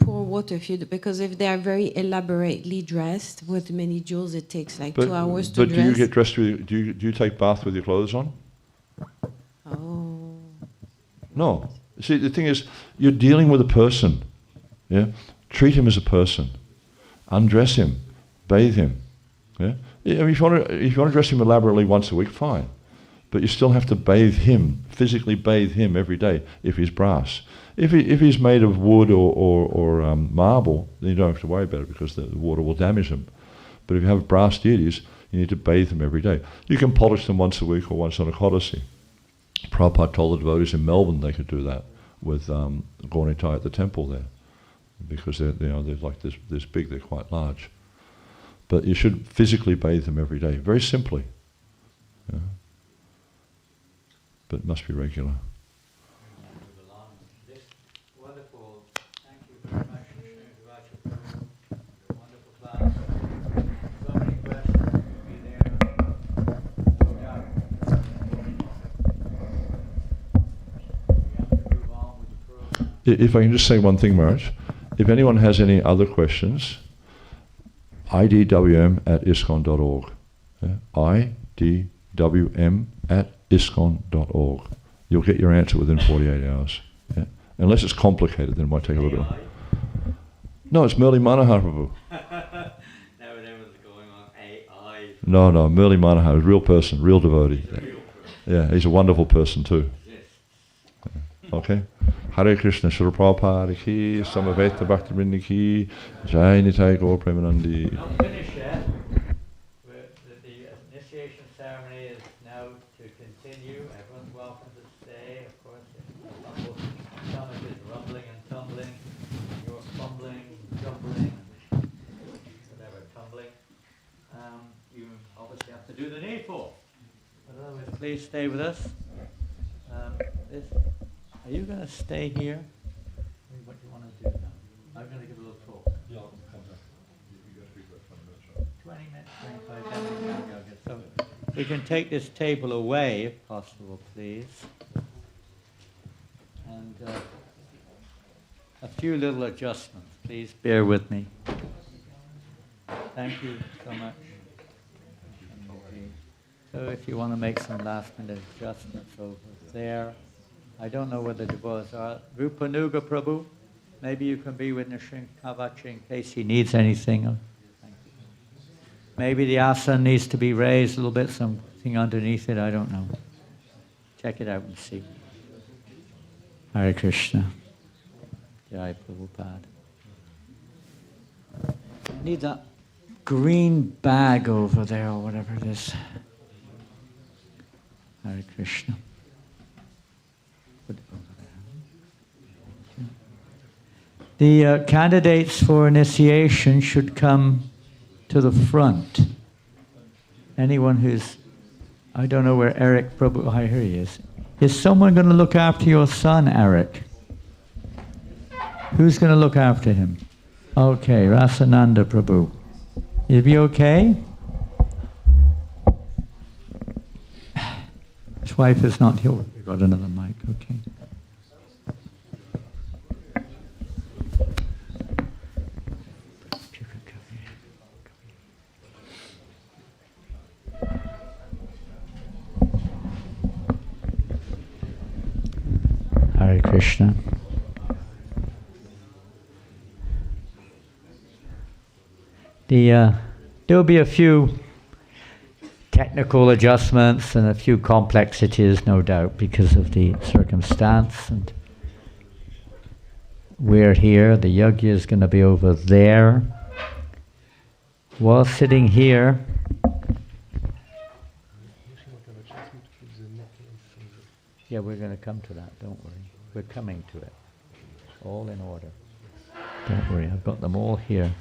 pour water because if they are very elaborately dressed with many jewels, it takes like 2 hours to dress. But do you get dressed do you take bath with your clothes on? Oh. No. See, the thing is, you're dealing with a person. Yeah? Treat him as a person. Undress him. Bathe him. Yeah? I mean, if you want to dress him elaborately once a week, fine. But you still have to bathe him, physically bathe him every day if he's brass. If he's made of wood or marble, then you don't have to worry about it because the water will damage him. But if you have brass deities, you need to bathe them every day. You can polish them once a week or once on a Kodasi. Prabhupada told the devotees in Melbourne they could do that with Gaurnitai at the temple there, because they're like this big, they're quite large. But you should physically bathe them every day, very simply. Yeah. But it must be regular. This wonderful, thank you very much, Kavaca Prabhu. Wonderful class. So many questions will be there. No doubt. We have to move on with the program. If I can just say one thing, Maharaj. If anyone has any other questions, idwm@iscon.org. Yeah? idwm@iscon.org. You'll get your answer within 48 hours. Yeah? Unless it's complicated, then it might take a little bit. No, it's Murli Manohar Prabhu. Now everyone's going on AI. No, Murli Manohar is a real person, real devotee. Yeah, he's a wonderful person too. Yeah. Okay? Hare Krishna, Srila Prabhupada ki, Samaveta Bhaktivinoda ki, Jai Nitai Gaur Premanandi. Not finished yet. The initiation ceremony is now to continue. Everyone's welcome to stay. Of course, if the stomach is rumbling and tumbling, you're fumbling, jumbling, whatever, tumbling, you obviously have to do the needful. But otherwise, please stay with us. Are you going to stay here? What do you want to do now? I'm going to give a little talk. Yeah, I'll come back. You got to be about 20 minutes, 25 minutes. So we can take this table away, if possible, please. And a few little adjustments. Please bear with me. Thank you so much. So if you want to make some last-minute adjustments over there. I don't know whether the devotees are. Rupanuga Prabhu, maybe you can be with Nrisimha Kavaca in case he needs anything. Maybe the asana needs to be raised a little bit, something underneath it, I don't know. Check it out and see. Hare Krishna. Jai Prabhupada. Needs a green bag over there, or whatever it is. Hare Krishna. Put it over there. The candidates for initiation should come to the front. Anyone who's, I don't know where Eric Prabhu, oh, here he is. Is someone going to look after your son, Eric? Who's going to look after him? Okay, Rasananda Prabhu. Is he okay? His wife is not here. We've got another mic, okay. Hare Krishna. There'll be a few technical adjustments and a few complexities, no doubt, because of the circumstance. And we're here. The yajna is going to be over there. While sitting here, yeah, we're going to come to that, don't worry. We're coming to it. All in order. Don't worry, I've got them all here.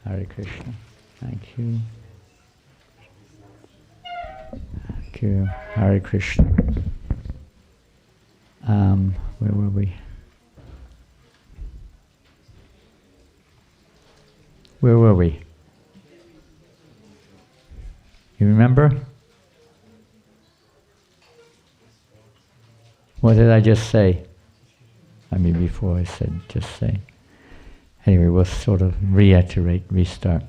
Hare Krishna. Thank you. Thank you. Hare Krishna. Where were we? Where were we? You remember? What did I just say? I mean, before I said just say. Anyway, we'll sort of reiterate, restart.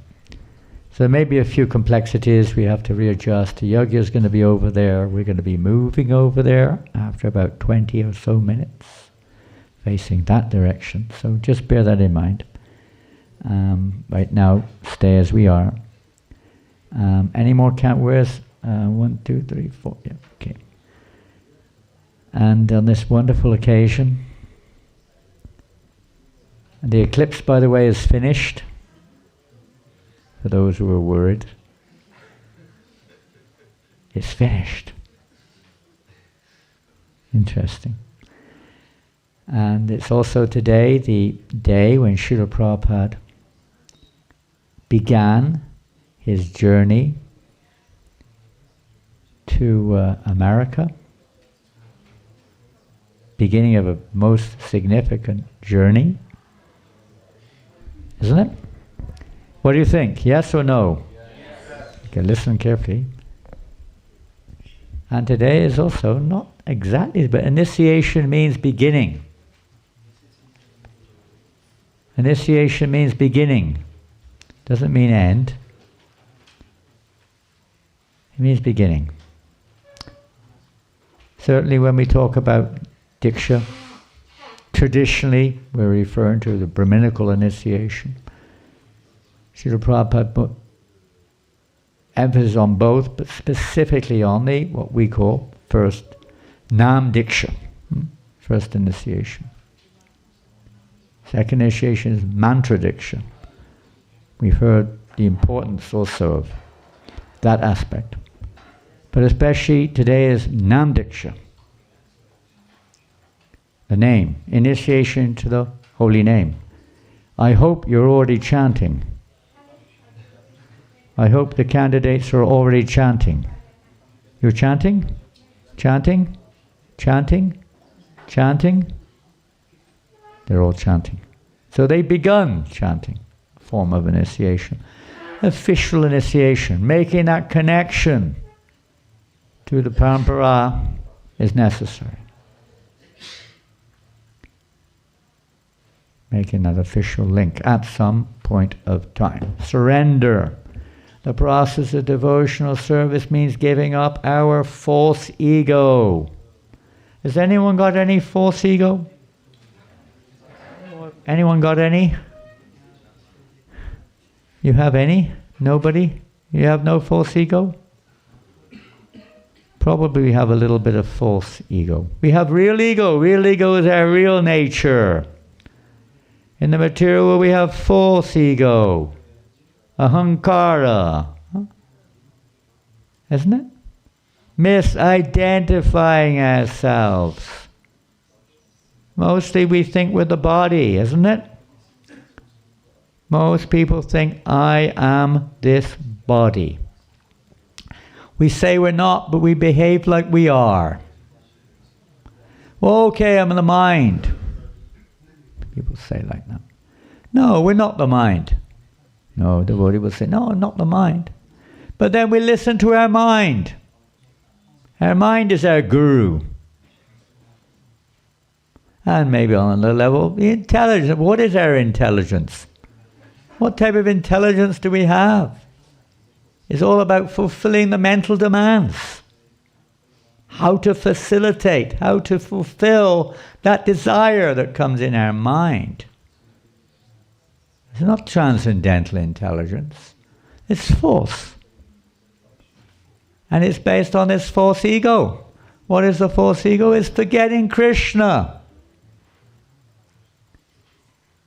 So there may be a few complexities we have to readjust. The yajna is going to be over there. We're going to be moving over there after about 20 or so minutes, facing that direction. So just bear that in mind. Right now, stay as we are. Any more count? Where's 1, 2, 3, 4? Yeah, okay. And on this wonderful occasion, the eclipse, by the way, is finished. For those who are worried, it's finished. Interesting. And it's also today the day when Srila Prabhupada began his journey to America. Beginning of a most significant journey. Isn't it? What do you think? Yes or no? Yes. Okay, listen carefully. And today is also not exactly, but initiation means beginning. Initiation means beginning. Doesn't mean end. It means beginning. Certainly when we talk about Diksha, traditionally, we're referring to the Brahminical initiation. Srila Prabhupada put emphasis on both, but specifically on the, what we call, first Nam Diksha, first initiation. Second initiation is Mantra Diksha. We've heard the importance also of that aspect. But especially today is Nam Diksha. The name, initiation to the holy name. I hope you're already chanting. I hope the candidates are already chanting. You're chanting? Chanting? Chanting? Chanting? They're all chanting. So they've begun chanting, form of initiation. Official initiation, making that connection to the parampara is necessary. Making that official link at some point of time. Surrender. The process of devotional service means giving up our false ego. Has anyone got any false ego? Anyone got any? You have any? Nobody? You have no false ego? Probably we have a little bit of false ego. We have real ego. Real ego is our real nature. In the material world we have false ego. Ahankara. Isn't it? Misidentifying ourselves. Mostly we think we're the body, isn't it? Most people think, I am this body. We say we're not, but we behave like we are. Well, okay, I'm the mind. People say like that. No, we're not the mind. No, the devotee will say, no, I'm not the mind. But then we listen to our mind. Our mind is our guru. And maybe on another level, the intelligence. What is our intelligence? What type of intelligence do we have? It's all about fulfilling the mental demands. How to facilitate, how to fulfill that desire that comes in our mind. It's not transcendental intelligence. It's false. And it's based on this false ego. What is the false ego? It's forgetting Krishna.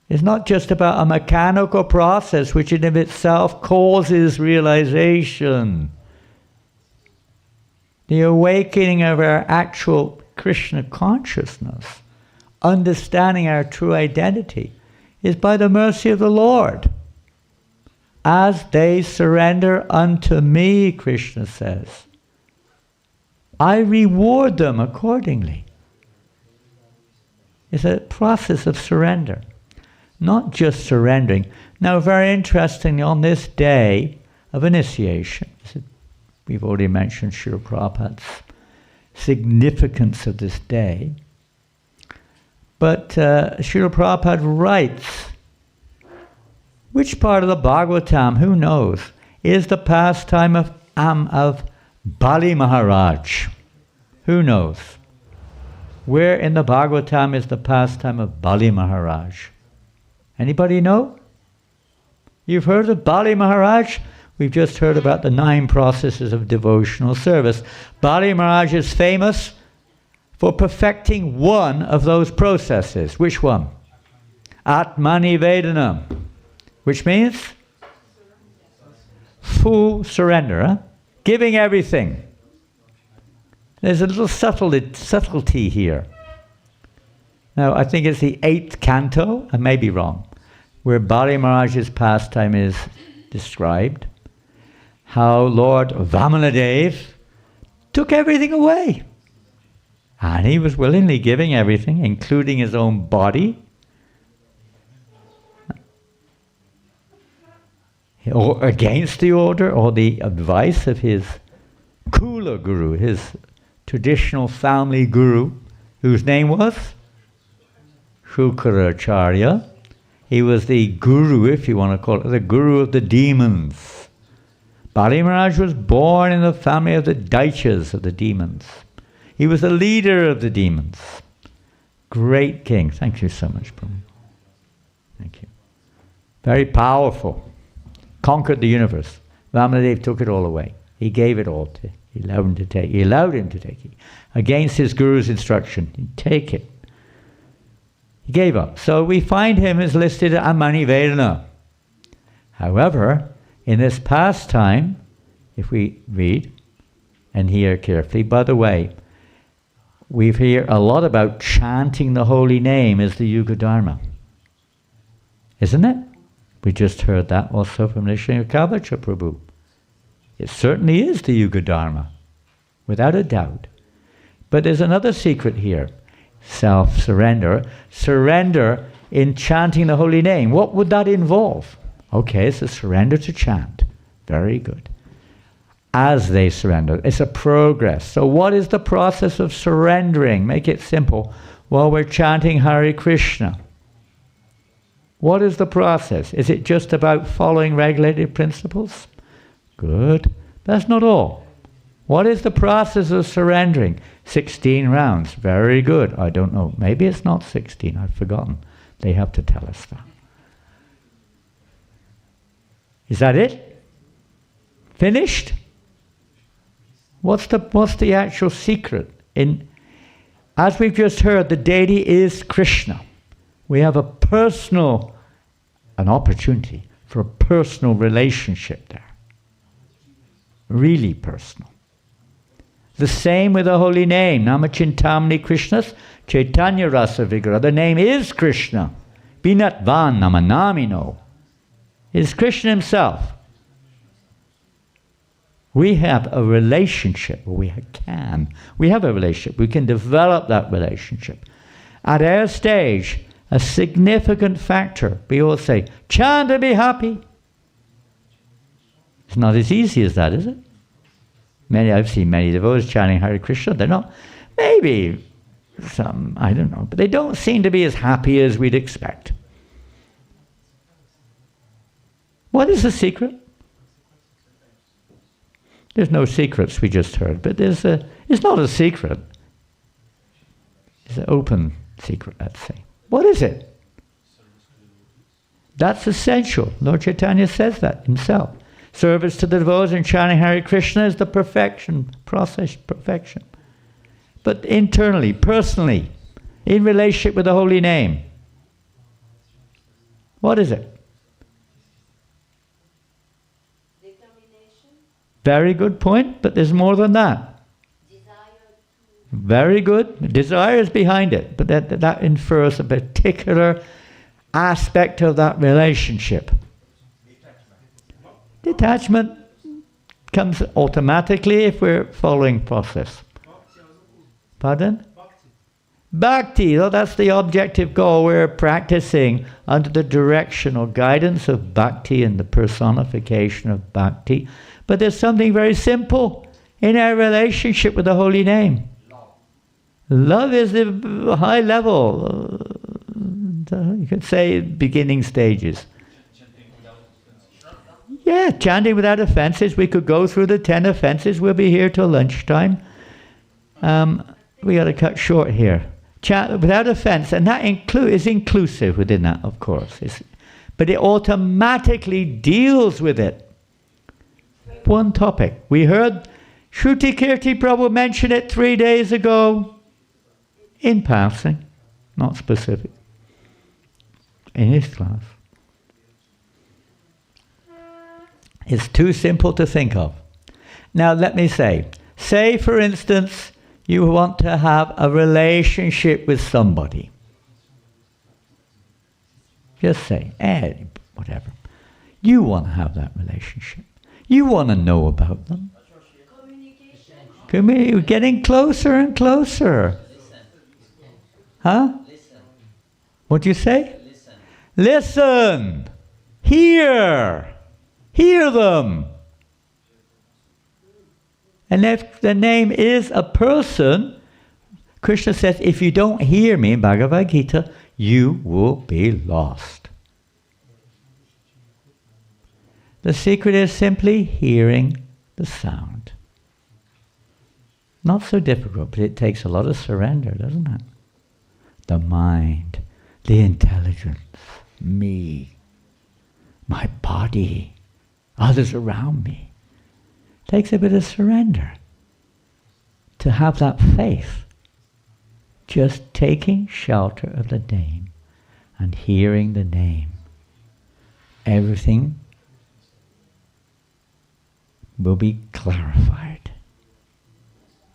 It's not just about a mechanical process which in of itself causes realization. The awakening of our actual Krishna consciousness, understanding our true identity, is by the mercy of the Lord. As they surrender unto me, Krishna says, I reward them accordingly. It's a process of surrender. Not just surrendering. Now, very interestingly, on this day of initiation, we've already mentioned Srila Prabhupada's significance of this day, but Srila Prabhupada writes, which part of the Bhagavatam, who knows, is the pastime of Bali Maharaj? Who knows? Where in the Bhagavatam is the pastime of Bali Maharaj? Anybody know? You've heard of Bali Maharaj? We've just heard about the 9 processes of devotional service. Bali Maharaj is famous for perfecting one of those processes. Which one? Atmani Vedana. Which means? Full surrender. Huh? Giving everything. There's a little subtlety here. Now, I think it's the 8th canto, I may be wrong, where Bali Maharaj's pastime is described. How Lord Vamanadev took everything away. And he was willingly giving everything, including his own body. Or against the order or the advice of his Kula Guru, his traditional family guru, whose name was Shukracharya. He was the guru, if you want to call it, the guru of the demons. Bali Maharaj was born in the family of the Daityas, of the demons. He was the leader of the demons. Great king. Thank you so much, Prabhu. Thank you. Very powerful. Conquered the universe. Vamanadev took it all away. He gave it all to him. He allowed him to take. He allowed him to take it. Against his guru's instruction. He'd take it. He gave up. So we find him as listed as Amani Vedana. However, in this pastime, if we read and hear carefully, by the way, we hear a lot about chanting the holy name as the Yuga Dharma. Isn't it? We just heard that also from Nrisimha Kavaca Prabhu. It certainly is the Yuga Dharma, without a doubt. But there's another secret here. Self-surrender. Surrender in chanting the holy name. What would that involve? Okay, it's a surrender to chant. Very good. As they surrender. It's a progress. So what is the process of surrendering? Make it simple. Well, we're chanting Hare Krishna. What is the process? Is it just about following regulated principles? Good. That's not all. What is the process of surrendering? 16 rounds. Very good. I don't know. Maybe it's not 16. I've forgotten. They have to tell us that. Is that it? Finished? What's the actual secret? As we've just heard, the deity is Krishna. We have an opportunity for a personal relationship there. Really personal. The same with the holy name. Namachintamni Krishnas Chaitanya Rasa Vigraha. The name is Krishna. Binatvan Namanamino. Is Krishna himself. We have a relationship. We have a relationship. We can develop that relationship. At our stage, a significant factor. We all say, chant and be happy. It's not as easy as that, is it? I've seen many devotees chanting Hare Krishna. They're not, maybe some, I don't know, but they don't seem to be as happy as we'd expect. What is the secret? There's no secrets, we just heard, but it's not a secret. It's an open secret, let's say. What is it? That's essential. Lord Chaitanya says that himself. Service to the devotees and chanting Hare Krishna is the perfection, process, perfection. But internally, personally, in relationship with the holy name, what is it? Determination. Very good point, but there's more than that. Desire. Very good. Desire is behind it, but that infers a particular aspect of that relationship. Detachment comes automatically if we're following process. Pardon? Bhakti, that's the objective goal. We're practicing under the direction or guidance of bhakti and the personification of bhakti. But there's something very simple in our relationship with the holy name. Love is the high level, you could say beginning stages. Yeah, chanting without offenses. We could go through the 10 offenses. We'll be here till lunchtime. We got to cut short here. Chant without offense, and that is inclusive within that, of course. But it automatically deals with it. One topic. We heard Shruti Kirti Prabhu mention it 3 days ago, in passing, not specific, in his class. It's too simple to think of. Now let me say for instance, you want to have a relationship with somebody. Just say, whatever. You want to have that relationship. You want to know about them. Communication. You're getting closer and closer. Huh? What'd you say? Listen. Hear them. And if the name is a person, Krishna says, if you don't hear me in Bhagavad Gita, you will be lost. The secret is simply hearing the sound. Not so difficult, but it takes a lot of surrender, doesn't it? The mind, the intelligence, me, my body, others around me. It takes a bit of surrender to have that faith. Just taking shelter of the name and hearing the name. Everything will be clarified.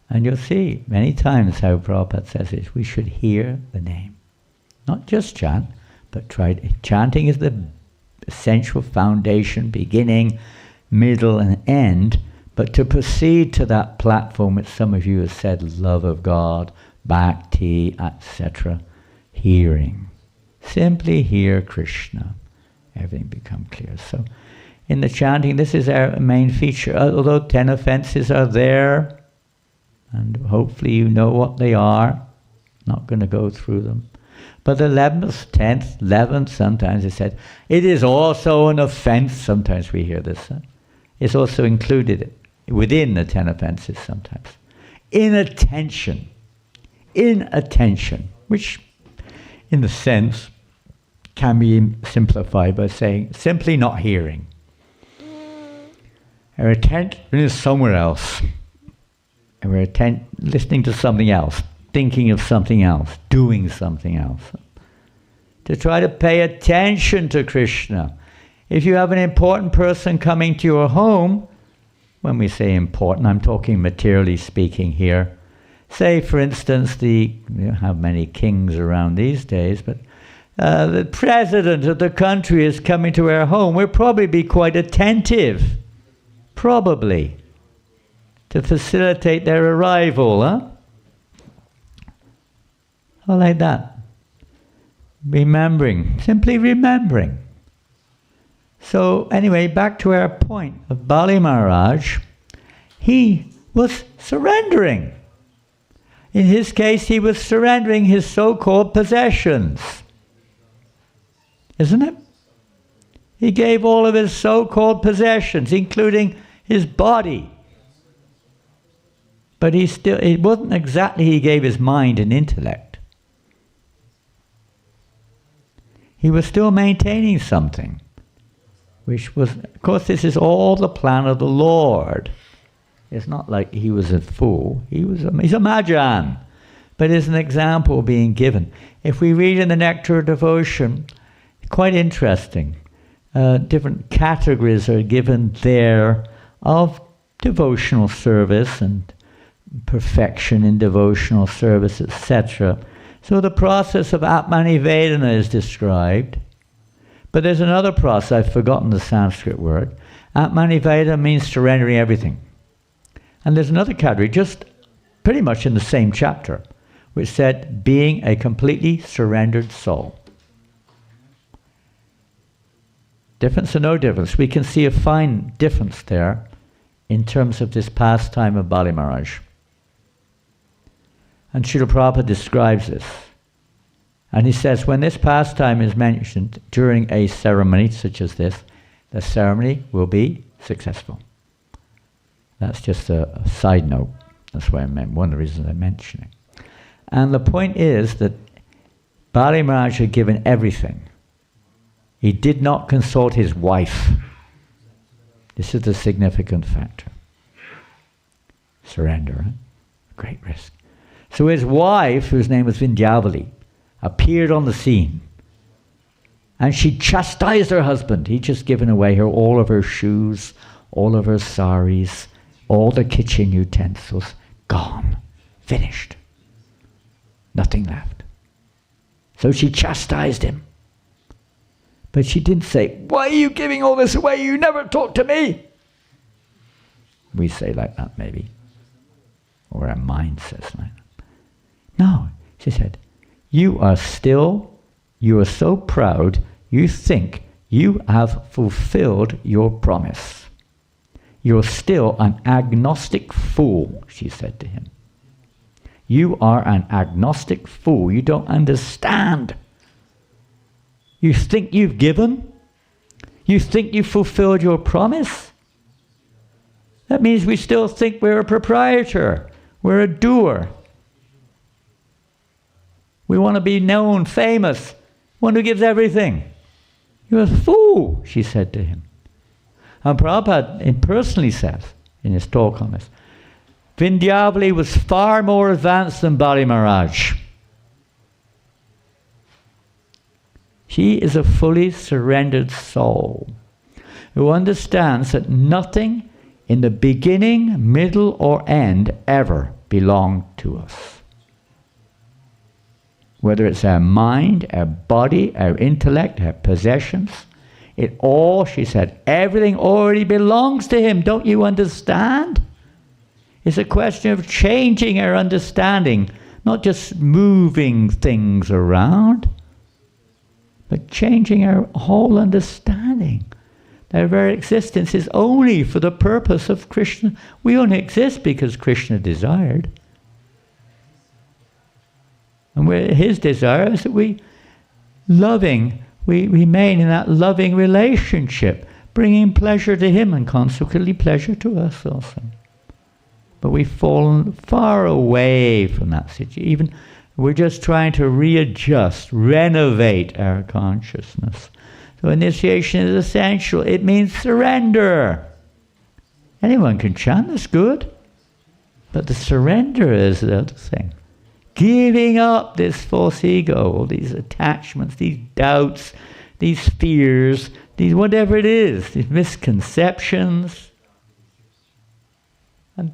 And you'll see many times how Prabhupada says it. We should hear the name. Not just chant, but chanting is the essential foundation, beginning, middle and end. But to proceed to that platform, which some of you have said, love of God, bhakti, etc., hearing. Simply hear Krishna. Everything becomes clear. So in the chanting, this is our main feature. Although 10 offenses are there, and hopefully you know what they are. Not going to go through them. But the 11th, 10th, 11th, sometimes it said, it is also an offense. Sometimes we hear this. It's also included within the 10 offenses sometimes. Inattention, which in the sense can be simplified by saying simply not hearing. Our attention is somewhere else. And we're listening to something else, thinking of something else, doing something else. To try to pay attention to Krishna If you have an important person coming to your home, when we say important, I'm talking materially speaking here. Say, for instance, we don't have many kings around these days, but the president of the country is coming to our home. We'll probably be quite attentive, probably, to facilitate their arrival, huh? Or like that. Remembering, simply remembering. So anyway, back to our point of Bali Maharaj, he was surrendering. In his case, he was surrendering his so-called possessions. Isn't it? He gave all of his so-called possessions, including his body. But it wasn't exactly he gave his mind and intellect. He was still maintaining something, which was, of course, this is all the plan of the Lord. It's not like he was a fool. He's a Majan, but it's an example being given. If we read in the Nectar of Devotion, quite interesting. Different categories are given there of devotional service and perfection in devotional service, etc. So the process of Atmanivedana is described. But there's another process, I've forgotten the Sanskrit word. Atmanivedana means surrendering everything. And there's another category, just pretty much in the same chapter, which said being a completely surrendered soul. Difference or no difference? We can see a fine difference there in terms of this pastime of Bali Maharaj. And Srila Prabhupada describes this. And he says, when this pastime is mentioned during a ceremony such as this, the ceremony will be successful. That's just a side note. That's why one of the reasons I'm mentioning. And the point is that Bali Maharaj had given everything. He did not consult his wife. This is the significant factor. Surrender, right? Great risk. So his wife, whose name was Vindhyavali, appeared on the scene. And she chastised her husband. He'd just given away all of her shoes, all of her saris, all the kitchen utensils, gone, finished. Nothing left. So she chastised him. But she didn't say, why are you giving all this away? You never talk to me. We say like that maybe. Or our mind says like that. No, she said, you are so proud, you think you have fulfilled your promise. You're still an agnostic fool, she said to him. You are an agnostic fool. You don't understand. You think you've given? You think you've fulfilled your promise? That means we still think we're a proprietor. We're a doer. We want to be known, famous, one who gives everything. You're a fool, she said to him. And Prabhupada personally says, in his talk on this, Vindhyavali was far more advanced than Bali Maharaj. She is a fully surrendered soul who understands that nothing in the beginning, middle, or end ever belonged to us. Whether it's our mind, our body, our intellect, our possessions, it all, she said, everything already belongs to him. Don't you understand? It's a question of changing our understanding, not just moving things around, but changing our whole understanding. Our very existence is only for the purpose of Krishna. We only exist because Krishna desired. And his desire is that we remain in that loving relationship, bringing pleasure to him and consequently pleasure to us also. But we've fallen far away from that situation. Even we're just trying to readjust, renovate our consciousness. So initiation is essential. It means surrender. Anyone can chant, that's good. But the surrender is the other thing. Giving up this false ego, all these attachments, these doubts, these fears, these whatever it is, these misconceptions. And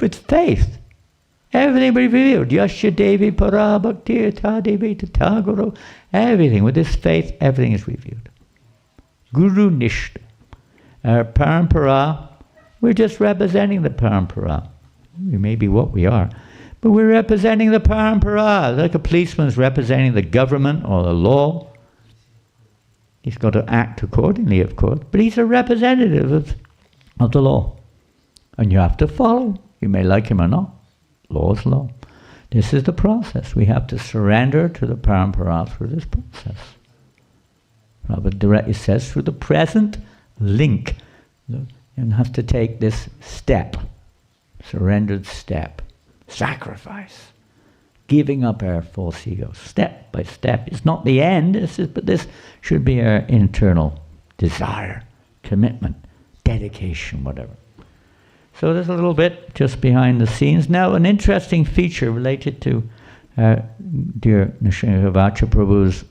with faith, everything will be revealed. Yasya Devi Para Bhakti Tadevi Tataguru. Everything, with this faith, everything is revealed. Guru Nishta. Our Parampara, we're just representing the Parampara. We may be what we are, but we're representing the Parampara, like a policeman's representing the government or the law. He's got to act accordingly, of course, but he's a representative of the law. And you have to follow. You may like him or not. Law is law. This is the process. We have to surrender to the Parampara through this process. Prabhupada directly says, through the present link. You have to take this step, surrendered step, sacrifice, giving up our false ego, step by step. It's not the end, but this should be our internal desire, commitment, dedication, whatever. So there's a little bit just behind the scenes. Now, an interesting feature related to dear Nrisimha Kavaca Prabhu's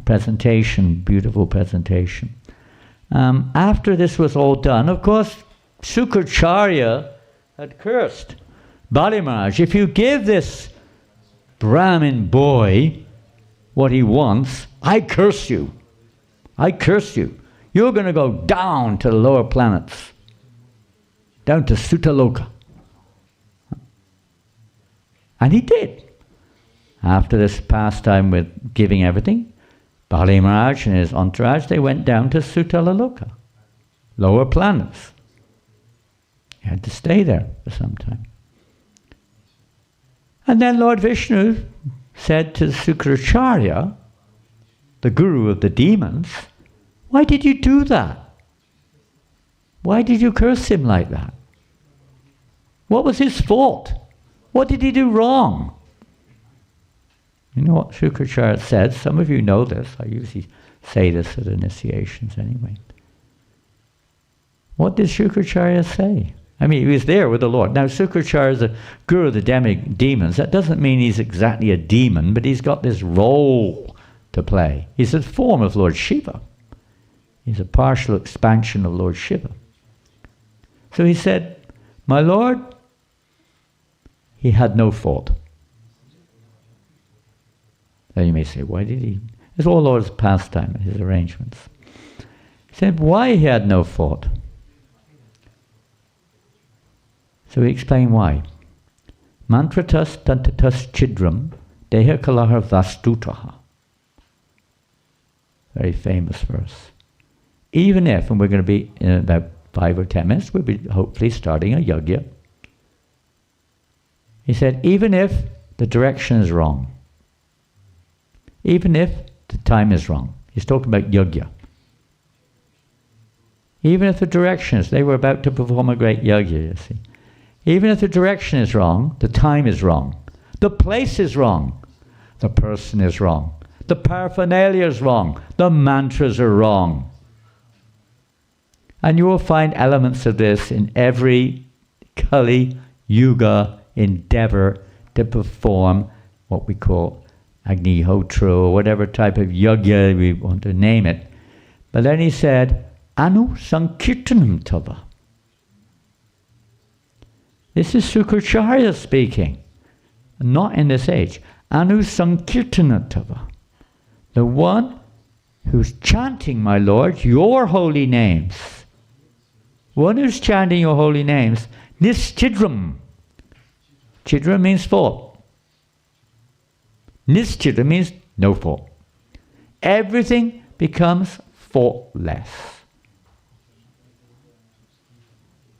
presentation, beautiful presentation. After this was all done, of course, Sukracharya had cursed Bali Maharaj. If you give this Brahmin boy what he wants, I curse you. I curse you. You're going to go down to the lower planets, down to Sutaloka. And he did. After this pastime with giving everything, Bali Maharaj and his entourage, they went down to Sutalaloka, lower planets. He had to stay there for some time. And then Lord Vishnu said to Sukracharya, the guru of the demons, why did you do that? Why did you curse him like that? What was his fault? What did he do wrong? You know what Sukracharya said? Some of you know this. I usually say this at initiations anyway. What did Sukracharya say? I mean, he was there with the Lord. Now, Sukracharya is a guru of the demons. That doesn't mean he's exactly a demon, but he's got this role to play. He's a form of Lord Shiva. He's a partial expansion of Lord Shiva. So he said, my Lord, he had no fault. Then you may say, why did he? It's all Lord's pastime, his arrangements. He said, why he had no fault? So he explained why. Mantratas tantatas chidram deha kalahar vastutaha. Very famous verse. Even if, and we're going to be in about 5 or 10 minutes, we'll be hopefully starting a yajna. He said, even if the direction is wrong, even if the time is wrong, he's talking about yajna. Even if the direction is, they were about to perform a great yajna, you see. Even if the direction is wrong, the time is wrong, the place is wrong, the person is wrong, the paraphernalia is wrong, the mantras are wrong. And you will find elements of this in every Kali Yuga endeavor to perform what we call Agnihotra, or whatever type of yajna we want to name it. But then he said, Anu Sankirtanam Tava. This is Sukracharya speaking, not in this age. Anu Sankirtanam Tava. The one who's chanting, my Lord, your holy names. One who's chanting your holy names. Nischidram. Chidram means fault. Nischidram means no fault. Everything becomes faultless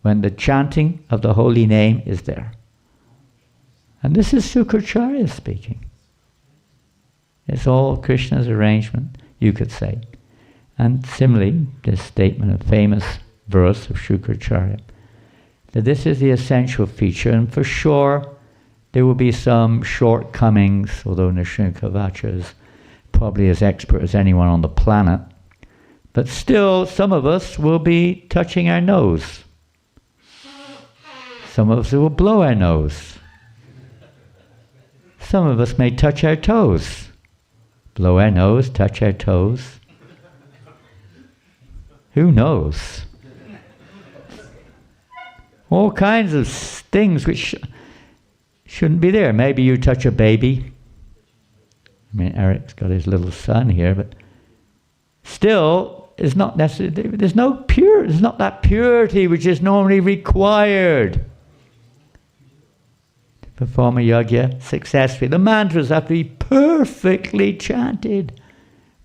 when the chanting of the holy name is there. And this is Sukracharya speaking. It's all Krishna's arrangement, you could say. And similarly, this statement, a famous verse of Sukracharya, that this is the essential feature, and for sure there will be some shortcomings, although Nrisimha Kavaca is probably as expert as anyone on the planet, but still some of us will be touching our nose. Some of us will blow our nose. Some of us may touch our toes. Blow our nose, touch our toes. Who knows? All kinds of things which shouldn't be there. Maybe you touch a baby. I mean, Eric's got his little son here, but still, it's not necessarily, there's not that purity which is normally required to perform a yajna successfully. The mantras have to be perfectly chanted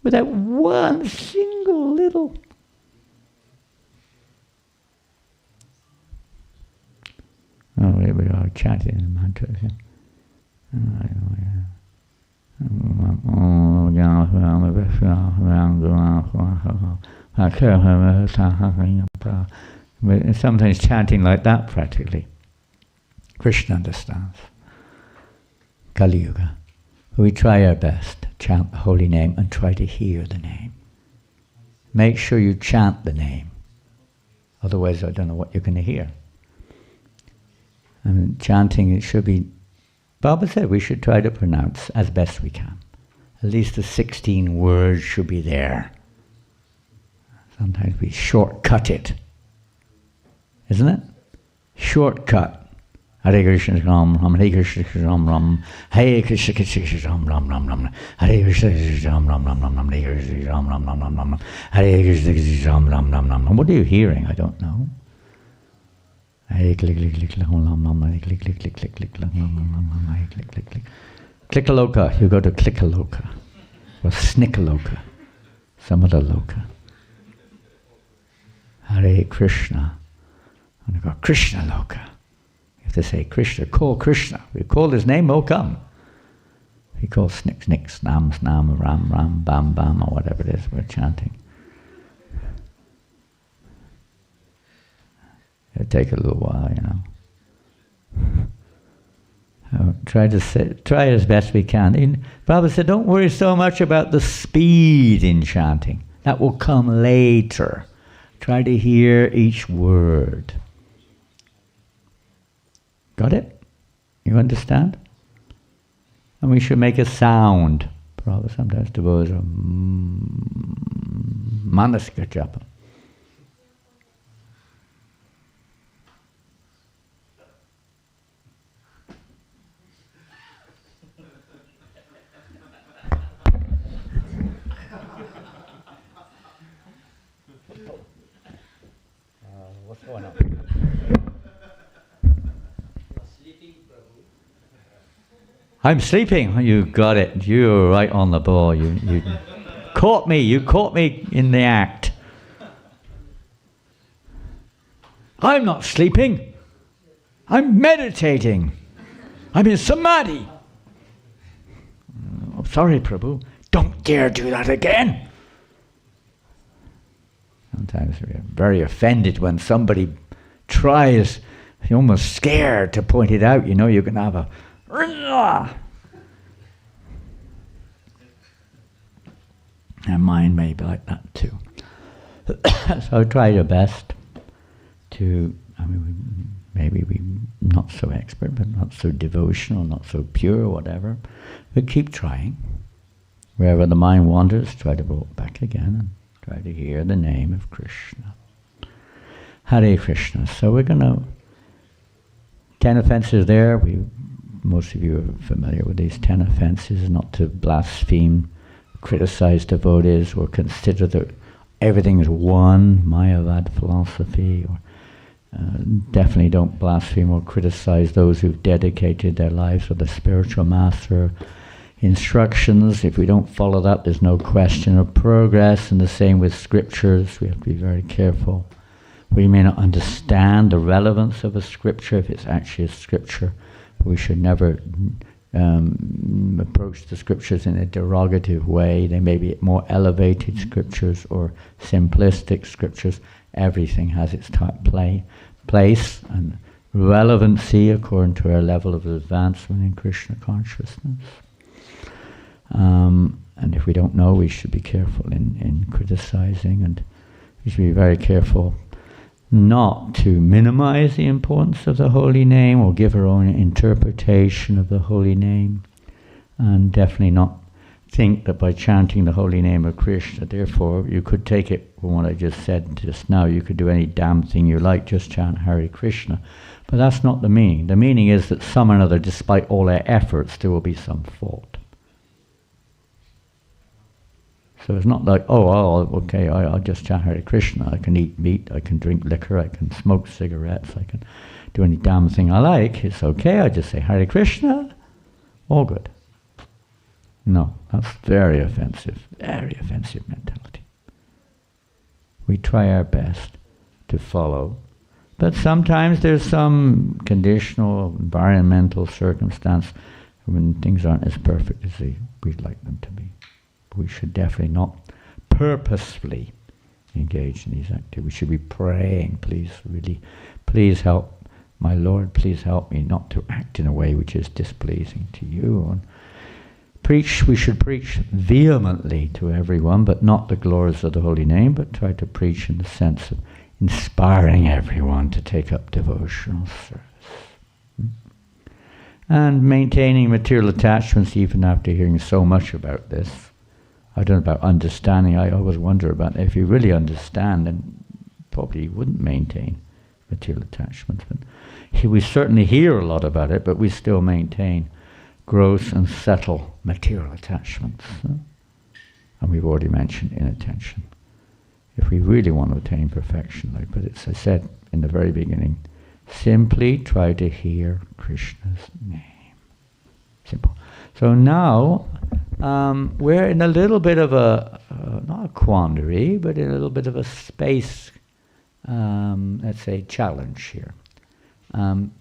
without one single little. Oh, here we are chanting the mantras. Sometimes chanting like that practically. Krishna understands. Kali Yuga. We try our best to chant the holy name and try to hear the name. Make sure you chant the name. Otherwise I don't know what you're going to hear. And chanting, it should be, Baba said we should try to pronounce as best we can. At least the 16 words should be there. Sometimes we shortcut it. Isn't it? Shortcut. Hare Krishna Ram Ram, Hare Krishna Ram Ram, Hare Krishna Krishna Ram Ram Ram Ram, Hare Krishna Ram Ram Ram Ram, Hare Krishna Ram Ram Ram Ram, Hare Krishna Ram Ram Ram Ram. What are you hearing? I don't know. Hare click click click click lam lam, Hare click click click click click lam lam lam, Hare click click click. Klikkaloka, you go to Klikkaloka or Snikkaloka, some other loka. Hare Krishna, and you go Krishna Loka. You have to say Krishna, call Krishna. We call his name, he'll come. We call snick snick, snam snam, ram ram, bam bam, or whatever it is we're chanting. It'll take a little while, you know. Try as best we can. Prabhupada said, don't worry so much about the speed in chanting. That will come later. Try to hear each word. Got it? You understand? And we should make a sound. Prabhupada sometimes devotees are manasika japa. What's going on? I'm sleeping. You got it. You're right on the ball. You caught me. You caught me in the act. I'm not sleeping. I'm meditating. I'm in samadhi. Oh, sorry, Prabhu. Don't dare do that again. Sometimes we're very offended when somebody tries, you're almost scared to point it out. You know, you can have a... And mine may be like that too. So try your best to, maybe we're not so expert, but not so devotional, not so pure, whatever. But keep trying. Wherever the mind wanders, try to bring it back again and try to hear the name of Krishna. Hare Krishna. So we're going to... 10 offenses there. Most of you are familiar with these 10 offenses. Not to blaspheme, criticize devotees, or consider that everything is one, Mayavad philosophy. Or definitely don't blaspheme or criticize those who've dedicated their lives for the spiritual master. Instructions, if we don't follow that, there's no question of progress, and the same with scriptures. We have to be very careful. We may not understand the relevance of a scripture if it's actually a scripture, but we should never approach the scriptures in a derogative way. They may be more elevated scriptures or simplistic scriptures. Everything has its place and relevancy according to our level of advancement in Krishna consciousness. And if we don't know, we should be careful in criticizing, and we should be very careful not to minimize the importance of the holy name or give our own interpretation of the holy name, and definitely not think that by chanting the holy name of Krishna, therefore you could take it from what I just said just now, you could do any damn thing you like, just chant Hare Krishna. But that's not the meaning. The meaning is that some or another, despite all their efforts, there will be some fault. So it's not like, okay, I'll just chant Hare Krishna. I can eat meat, I can drink liquor, I can smoke cigarettes, I can do any damn thing I like. It's okay, I just say Hare Krishna, all good. No, that's very offensive mentality. We try our best to follow, but sometimes there's some conditional, environmental circumstance when things aren't as perfect as we'd like them to be. We should definitely not purposefully engage in these activities. We should be praying, please help, my Lord, please help me not to act in a way which is displeasing to you. And we should preach vehemently to everyone, but not the glories of the holy name, but try to preach in the sense of inspiring everyone to take up devotional service. And maintaining material attachments even after hearing so much about this. I don't know about understanding. I always wonder about if you really understand, then probably you wouldn't maintain material attachments. But we certainly hear a lot about it, but we still maintain gross and subtle material attachments. And we've already mentioned inattention. If we really want to attain perfection, but as I said in the very beginning, simply try to hear Krishna's name. Simple. So now, we're in a little bit of not a quandary, but in a little bit of a space, let's say, challenge here.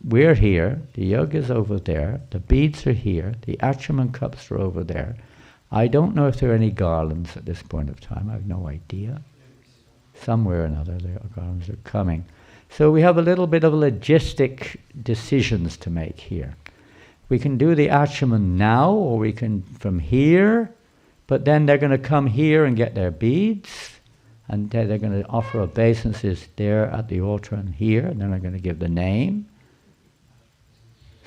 We're here, the yoga's over there, the beads are here, the achaman cups are over there. I don't know if there are any garlands at this point of time, I have no idea. Somewhere or another, the garlands are coming. So we have a little bit of logistic decisions to make here. We can do the achaman now, or we can from here, but then they're going to come here and get their beads, and they're going to offer obeisances there at the altar and here, and then they're going to give the name.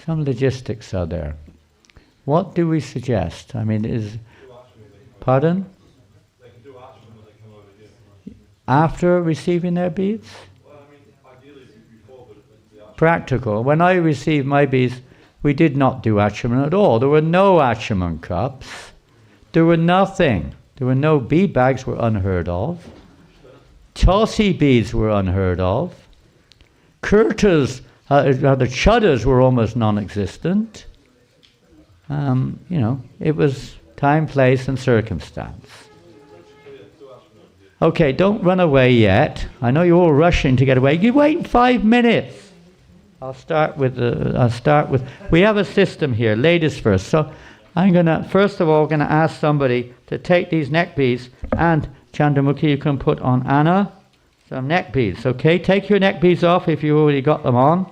Some logistics are there. What do we suggest? I mean, pardon? They can do ashram when they come over here. After receiving their beads? Well, I mean, ideally before, but the ashram. Practical. When I received my beads, we did not do achaman at all. There were no achaman cups. There were nothing. There were no bead bags were unheard of. Tulsi beads were unheard of. Kurtas, the chuddas were almost non-existent. It was time, place, and circumstance. Okay, don't run away yet. I know you're all rushing to get away. You wait 5 minutes. I'll start with. We have a system here. Ladies first. So I'm gonna first of all ask somebody to take these neck beads, and Chandramukhi, you can put on Anna some neck beads. Okay, take your neck beads off if you already got them on.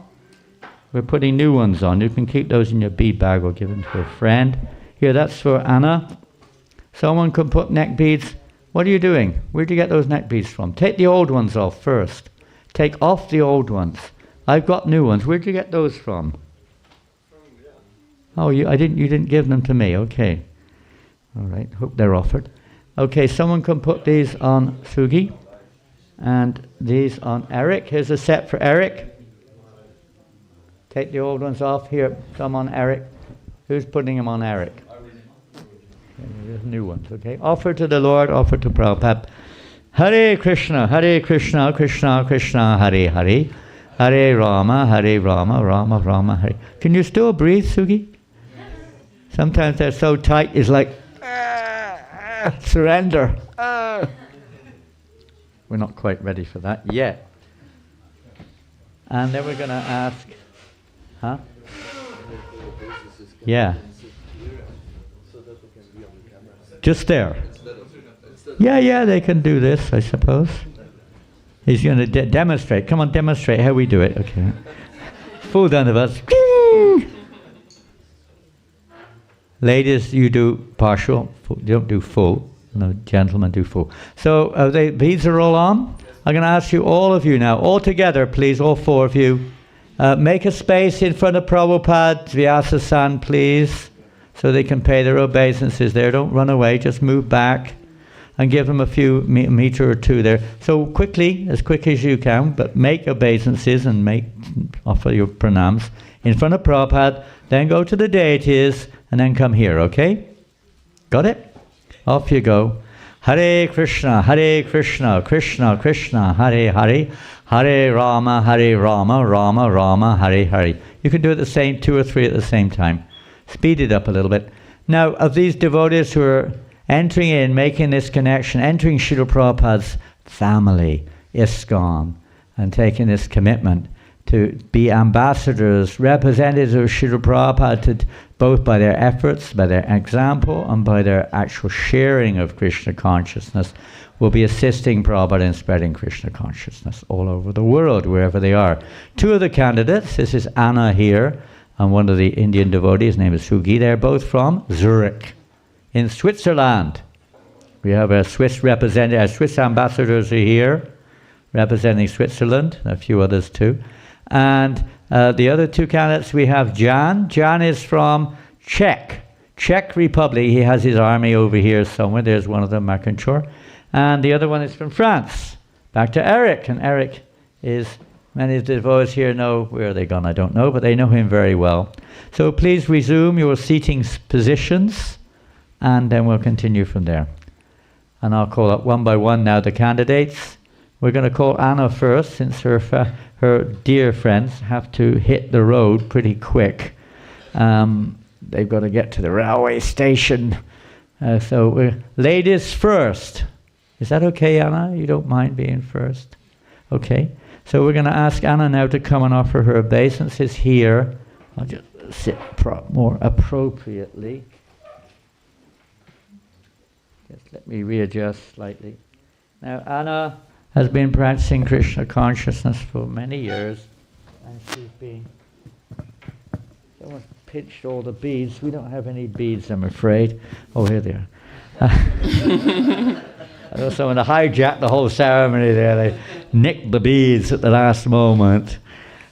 We're putting new ones on. You can keep those in your bead bag or give them to a friend. Here, that's for Anna. Someone can put neck beads. What are you doing? Where'd you get those neck beads from? Take the old ones off first. Take off the old ones. I've got new ones. Where'd you get those from? Oh, you didn't give them to me. Okay. All right. Hope they're offered. Okay, someone can put these on Sugi and these on Eric. Here's a set for Eric. Take the old ones off. Here, some on Eric. Who's putting them on Eric? There's new ones, okay? Offer to the Lord, offer to Prabhupada. Hare Krishna, Krishna Krishna, Hare Hare. Hare Rama, Rama Rama, Hare. Can you still breathe, Sugi? Sometimes they're so tight, it's like, surrender. We're not quite ready for that yet. And then we're going to ask, Yeah. Just there. Yeah, they can do this, I suppose. He's going to demonstrate. Come on, demonstrate how we do it. Okay. Full Dandavats. Ladies, you do partial. You don't do full. No, gentlemen do full. So the beads are all on. I'm going to ask you, all of you now, all together, please, all four of you, make a space in front of Prabhupada, Vyasa-san, please. so they can pay their obeisances there. Don't run away, just move back and give them a few meter or two there. So quickly, as quick as you can, but make obeisances and offer your pranams in front of Prabhupada, then go to the deities, and then come here, okay? Got it? Off you go. Hare Krishna, Krishna Krishna, Hare Hare, Hare Rama, Rama Rama, Hare Hare. You can do it the same, 2 or 3 at the same time. Speed it up a little bit. Now, of these devotees who are entering in, making this connection, entering Srila Prabhupada's family, ISKCON, and taking this commitment to be ambassadors, representatives of Srila Prabhupada, both by their efforts, by their example, and by their actual sharing of Krishna consciousness, will be assisting Prabhupada in spreading Krishna consciousness all over the world, wherever they are. 2 of the candidates, this is Anna here, and one of the Indian devotees, name is Sugi. They're both from Zurich, in Switzerland. We have a Swiss representative, our Swiss ambassadors are here, representing Switzerland, a few others too. And the other 2 candidates, we have Jan. Jan is from Czech Republic. He has his army over here somewhere. There's one of them, Macanchor. And the other one is from France. Back to Eric. And Eric is, many of the devotees here know, where are they gone, I don't know, but they know him very well. So please resume your seating positions, and then we'll continue from there. And I'll call up one by one now the candidates. We're going to call Anna first, since her dear friends have to hit the road pretty quick. They've got to get to the railway station. So we're ladies first. Is that okay, Anna? You don't mind being first? Okay. So we're going to ask Anna now to come and offer her obeisances here. I'll just sit more appropriately. Just let me readjust slightly. Now, Anna has been practicing Krishna consciousness for many years, and she's been... Someone pinched all the beads. We don't have any beads, I'm afraid. Oh, here they are. I know someone hijacked the whole ceremony there. They nicked the beads at the last moment.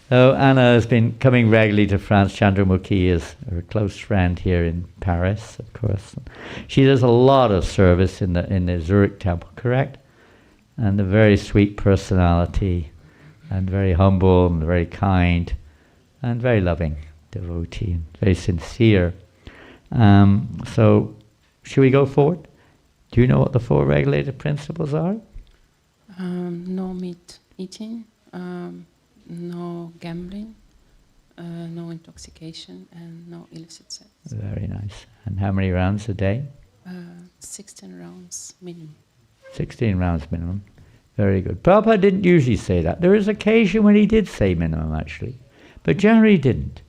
So Anna has been coming regularly to France. Chandramukhi is her close friend here in Paris, of course. She does a lot of service in the Zurich temple, correct? And a very sweet personality, and very humble, and very kind, and very loving devotee, and very sincere. So, should we go forward? Do you know what the 4 regulated principles are? No meat eating, no gambling, no intoxication, and no illicit sex. Very nice. And how many rounds a day? 16 rounds minimum. 16 rounds minimum. Very good. Prabhupada didn't usually say that. There is occasion when he did say minimum, actually. But generally he didn't.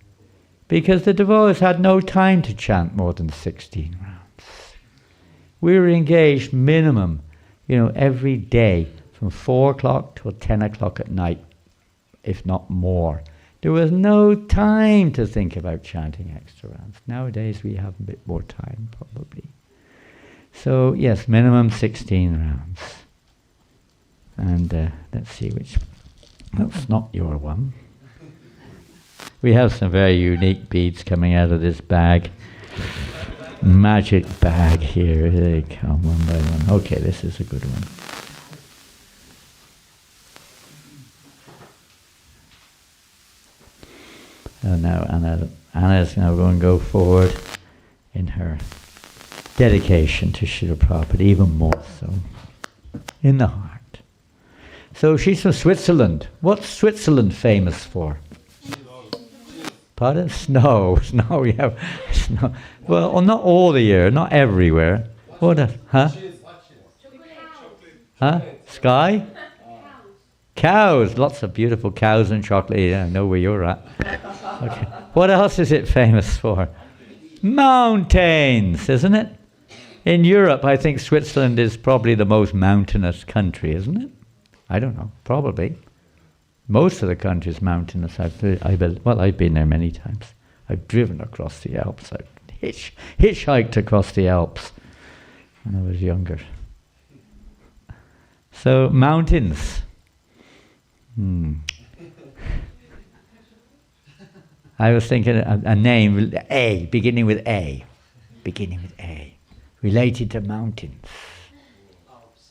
Because the devotees had no time to chant more than 16 rounds. We were engaged minimum, every day from 4 o'clock till 10 o'clock at night, if not more. There was no time to think about chanting extra rounds. Nowadays we have a bit more time, probably. So, yes, minimum 16 rounds. And let's see which... That's not your one. We have some very unique beads coming out of this bag. Magic bag here. Here they come, one by one. Okay, this is a good one. So now Anna's now going to go forward in her dedication to Srila Prabhupada, even more so, in the heart. So she's from Switzerland. What's Switzerland famous for? Pardon? Snow. Snow, we have snow. Well, not all the year, not everywhere. What else? Huh? Huh? Sky? Cows. Lots of beautiful cows and chocolate. Yeah, I know where you're at. Okay. What else is it famous for? Mountains, isn't it? In Europe, I think Switzerland is probably the most mountainous country, isn't it? I don't know. Probably. Most of the country is mountainous. I've been there many times. I've driven across the Alps. I've hitchhiked across the Alps when I was younger. So, mountains. I was thinking a name, A, beginning with A. beginning with A, related to mountains.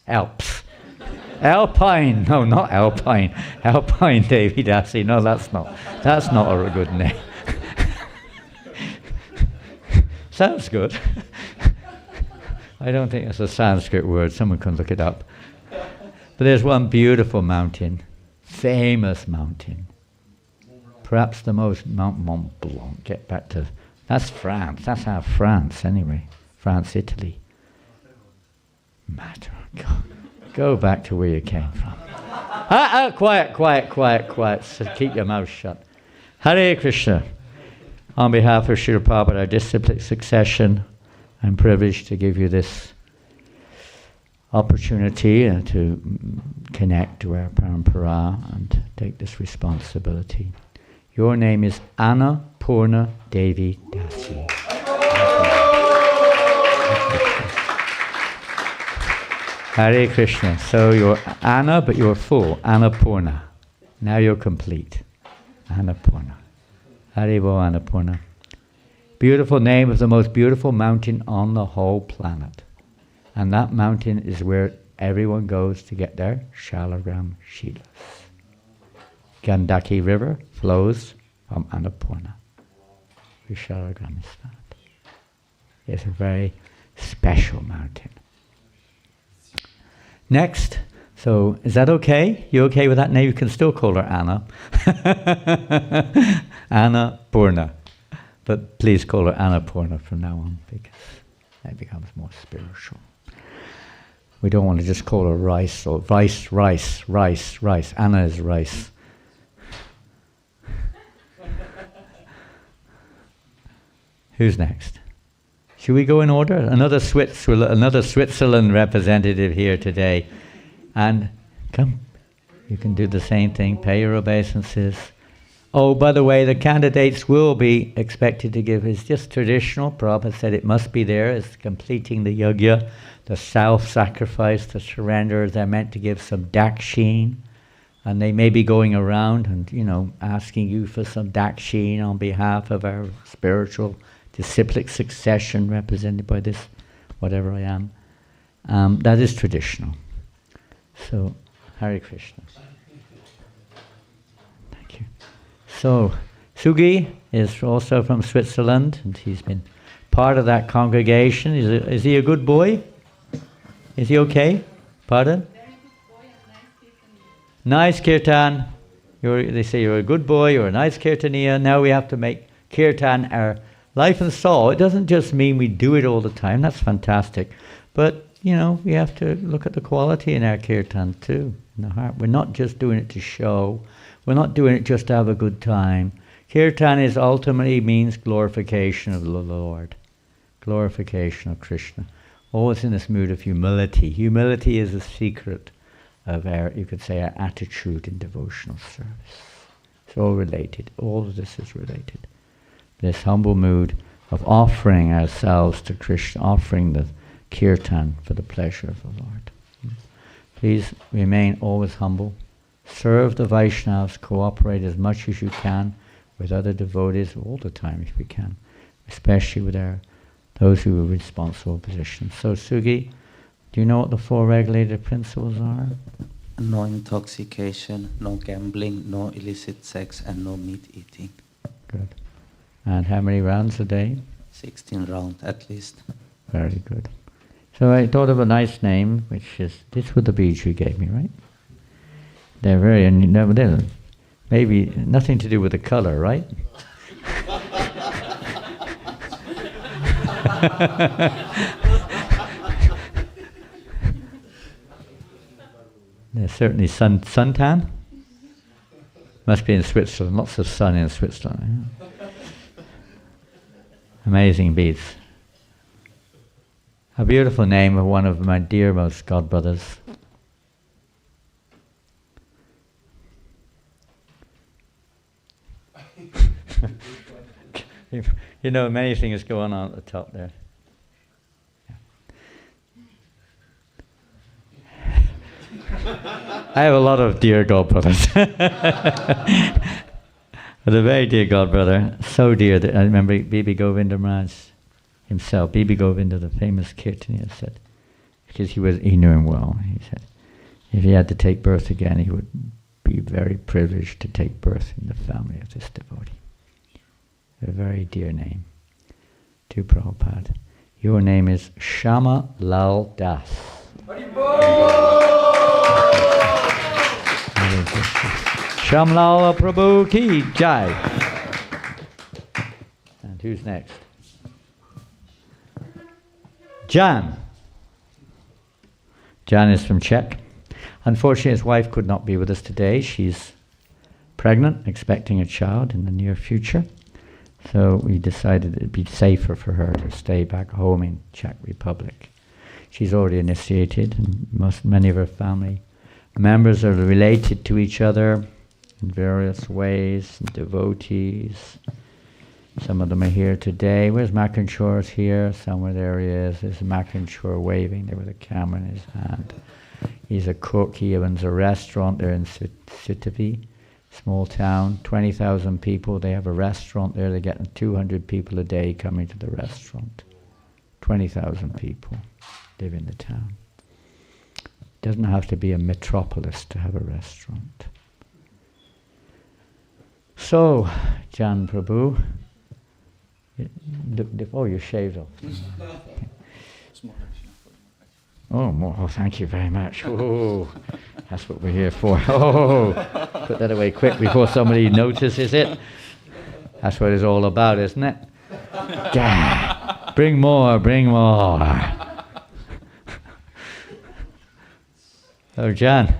Alps. Alpine. No, not Alpine. Alpine, Davy Dassey. No, that's not a good name. Sounds good. I don't think it's a Sanskrit word. Someone can look it up. But there's one beautiful mountain, famous mountain. Perhaps the most, Mount Mont Blanc. Get back to, that's France. That's our France anyway. France, Italy. Matter. Go back to where you came from. Quiet. So keep your mouth shut. Hare Krishna. On behalf of Srila Prabhupada, our disciplic succession, I'm privileged to give you this opportunity to connect to our parampara and take this responsibility. Your name is Anna Purna Devi Dasi. Hare Krishna. So you're Anna, but you're full. Anna Purna. Now you're complete. Anna Purna. Haribo Annapurna. Beautiful name of the most beautiful mountain on the whole planet. And that mountain is where everyone goes to get their Shalagram Shilas. Gandaki River flows from Annapurna. Where Shalagram is found. It's a very special mountain. Next, so is that okay? You okay with that name? You can still call her Anna. Anna Purna. But please call her Anna Purna from now on, because that becomes more spiritual. We don't want to just call her rice or rice. Anna is rice. Who's next? Should we go in order? Another Switzerland representative here today. And come, you can do the same thing, pay your obeisances. Oh, by the way, the candidates will be expected to give, it's just traditional. Prabhupada said it must be there, it's completing the yajna, the self-sacrifice, the surrender. They're meant to give some dakshin, and they may be going around and, asking you for some dakshin on behalf of our spiritual disciplic succession represented by this, whatever I am. That is traditional. So, Hare Krishna. Thank you. So, Sugi is also from Switzerland, and he's been part of that congregation. Is he a good boy? Is he okay? Pardon? Very good boy and nice kirtan. They say you're a good boy, you're a nice kirtaniya. Now we have to make kirtan our life and soul. It doesn't just mean we do it all the time. That's fantastic. But we have to look at the quality in our kirtan too, in the heart. We're not just doing it to show. We're not doing it just to have a good time. Kirtan ultimately means glorification of the Lord, glorification of Krishna. Always in this mood of humility. Humility is the secret of our, you could say, our attitude in devotional service. It's all related. All of this is related. This humble mood of offering ourselves to Krishna, offering the kirtan for the pleasure of the Lord. Please remain always humble. Serve the Vaishnavas, cooperate as much as you can with other devotees all the time if we can, especially with those who are responsible positions. So Sugi, do you know what the 4 regulated principles are? No intoxication, no gambling, no illicit sex, and no meat eating. Good. And how many rounds a day? 16 rounds at least. Very good. So I thought of a nice name, which is, this was the beads you gave me, right? They're they're maybe nothing to do with the color, right? There's certainly suntan. Must be in Switzerland, lots of sun in Switzerland. Yeah. Amazing beads. A beautiful name of one of my dearest godbrothers. Many things going on at the top there. I have a lot of dear godbrothers. But a very dear godbrother, so dear that I remember Bibi Govinda Maharaj himself, Bibi Govinda, the famous Kirtaniya, said, because he knew him well, he said, if he had to take birth again, he would be very privileged to take birth in the family of this devotee. A very dear name to Prabhupada. Your name is Shama Lal Das. Shamlal Prabhu ki jai. And who's next? Jan. Jan is from Czech. Unfortunately, his wife could not be with us today. She's pregnant, expecting a child in the near future. So we decided it'd be safer for her to stay back home in Czech Republic. She's already initiated, and many of her family members are related to each other in various ways, devotees. Some of them are here today. Where's Makanchor's here? Somewhere there he is. There's Makanchor waving there with a camera in his hand. He's a cook. He owns a restaurant there in Sutavi, small town, 20,000 people. They have a restaurant there. They're getting 200 people a day coming to the restaurant. 20,000 people live in the town. Doesn't have to be a metropolis to have a restaurant. So, Jan Prabhu, oh, you shaved off. Oh, thank you very much. Oh, that's what we're here for. Oh, put that away quick before somebody notices it. That's what it's all about, isn't it? Yeah. Bring more, bring more. So, Jan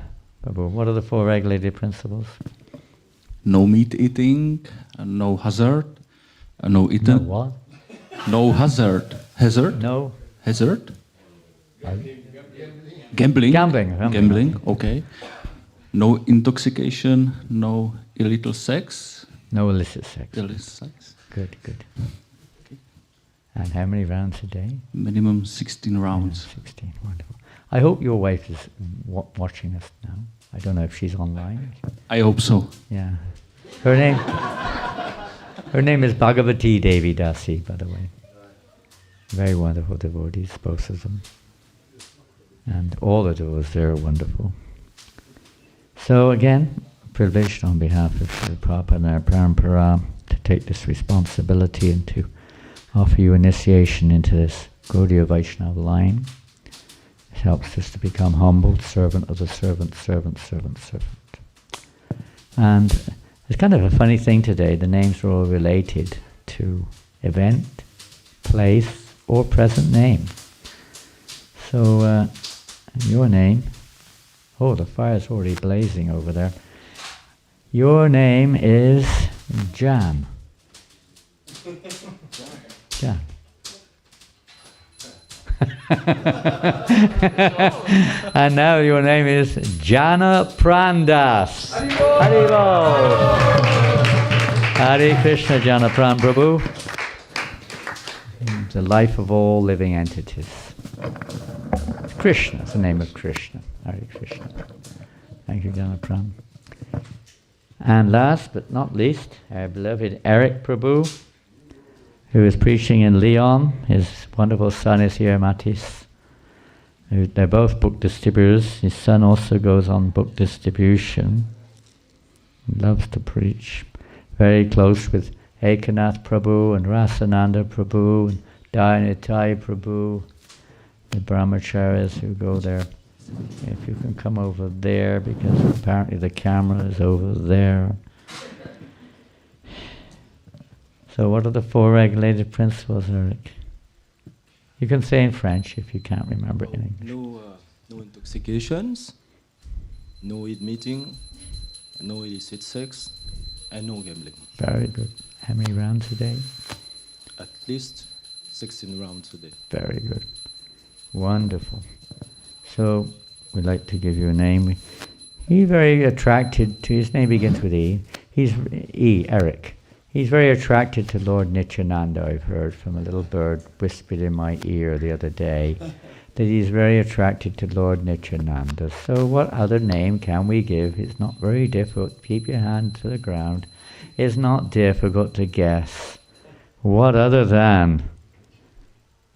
Prabhu, what are the 4 regulated principles? No meat eating, no hazard, no eating. No what? No hazard. Hazard? No. Hazard? Gambling. Gambling, okay. No intoxication, no illicit sex. No illicit sex. Illicit sex. Good. Okay. And how many rounds a day? Minimum 16 rounds. 16, wonderful. I hope your wife is watching us now. I don't know if she's online. I hope so. Yeah. Her name is Bhagavati Devi Dasi, by the way. Very wonderful devotees, both of them. And all the devotees there are wonderful. So again, privileged on behalf of Srila Prabhupada and our Parampara to take this responsibility and to offer you initiation into this Gaudiya Vaishnava line. It helps us to become humbled, servant of the servant. And it's kind of a funny thing today, the names are all related to event, place, or present name. So, your name, oh, the fire's already blazing over there. Your name is Jan. Jan. And now your name is Jana Prandas. Haribol. Hare Krishna Jana Pran Prabhu. The life of all living entities. Krishna, it's the name of Krishna. Hare Krishna. Thank you, Jana Pran. And last but not least, our beloved Eric Prabhu, who is preaching in Lyon. His wonderful son is here, Matisse. They're both book distributors. His son also goes on book distribution. He loves to preach. Very close with Ekanath Prabhu and Rasananda Prabhu and Dayanitai Prabhu, the brahmacharis who go there. If you can come over there, because apparently the camera is over there. So what are the 4 regulated principles, Eric? You can say in French if you can't remember it in English. No intoxications, no eating, no illicit sex, and no gambling. Very good. How many rounds a day? At least 16 rounds a day. Very good. Wonderful. So we'd like to give you a name. He's very attracted to, his name begins with E. He's Eric. He's very attracted to Lord Nityananda, I've heard from a little bird whispered in my ear the other day, that he's very attracted to Lord Nityananda. So what other name can we give? It's not very difficult. Keep your hand to the ground. It's not difficult to guess. What other than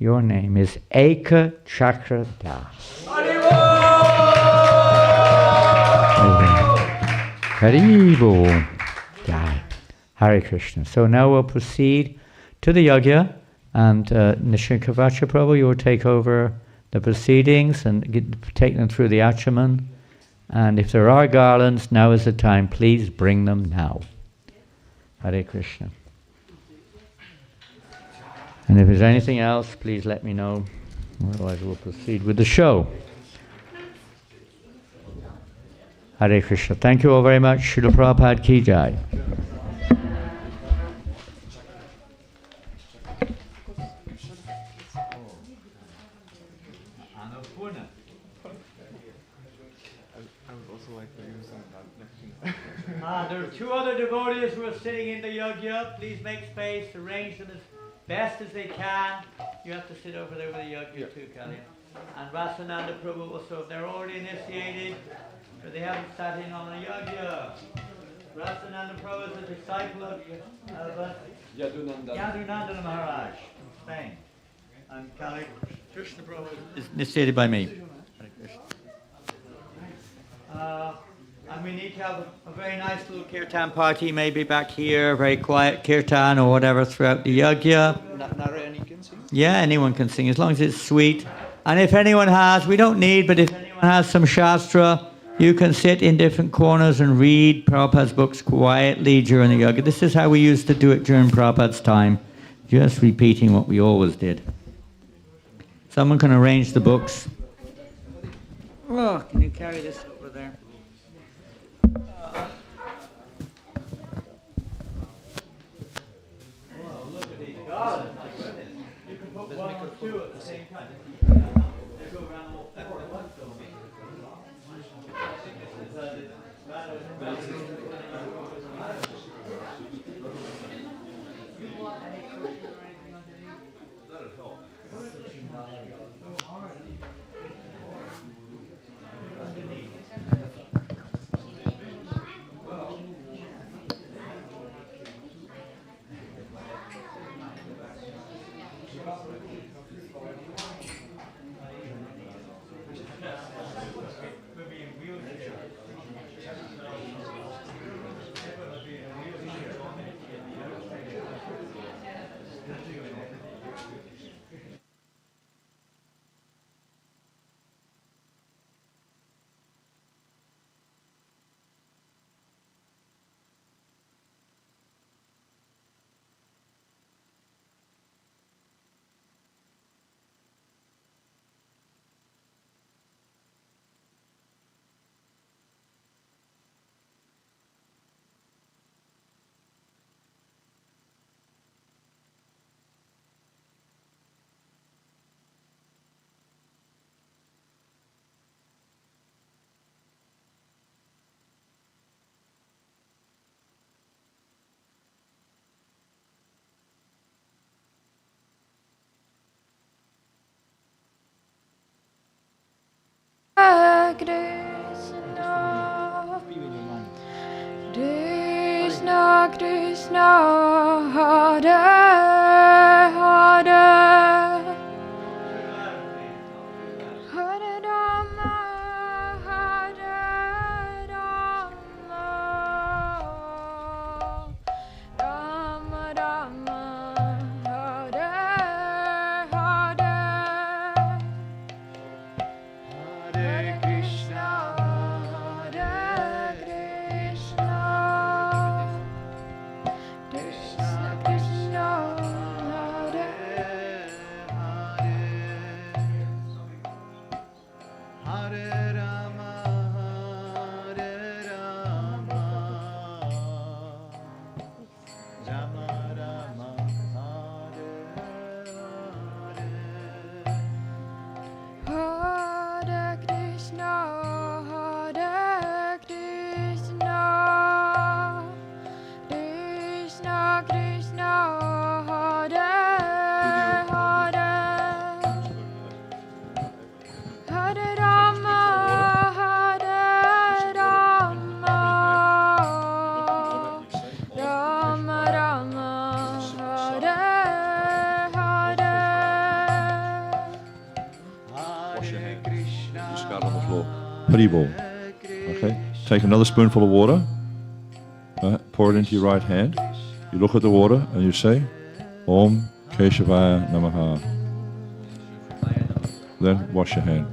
Your name is Eka Chakra Das. Haribol. Jai. Hare Krishna. So now we'll proceed to the yajna, and Nrisimha Kavaca Prabhu, you will take over the proceedings and take them through the achaman. And if there are garlands, now is the time. Please bring them now. Hare Krishna. And if there's anything else, please let me know. Otherwise, we'll proceed with the show. Hare Krishna. Thank you all very much. Srila Prabhupada Ki Jai. There are two other devotees who are sitting in the yajna. Please make space, arrange them as best as they can. You have to sit over there with the yajna too, Kalyan. And Rasananda Prabhu also, if they're already initiated, or they haven't sat in on the yajna. Rasananda Prabhu is a disciple of Yadunanda Maharaj from Spain. And Kali Krishna Prabhu is initiated by me. And we need to have a very nice little kirtan party, maybe back here, very quiet kirtan or whatever throughout the yajna. Narayani can sing? Yeah, anyone can sing, as long as it's sweet. And if anyone has, we don't need, but if anyone has some shastra, you can sit in different corners and read Prabhupada's books quietly during the yajna. This is how we used to do it during Prabhupada's time, just repeating what we always did. Someone can arrange the books. Oh, can you carry this over there? You can put one or two at the same time. They go around all Krishna Krishna Hare Hare Hare Rama Hare Rama Rama Rama Hare Hare Hare Krishna Hare Krishna Krishna Krishna Haribol. Okay. Take another spoonful of water. Pour it into your right hand. You look at the water and you say, Om Keshavaya Namaha. Then wash your hand.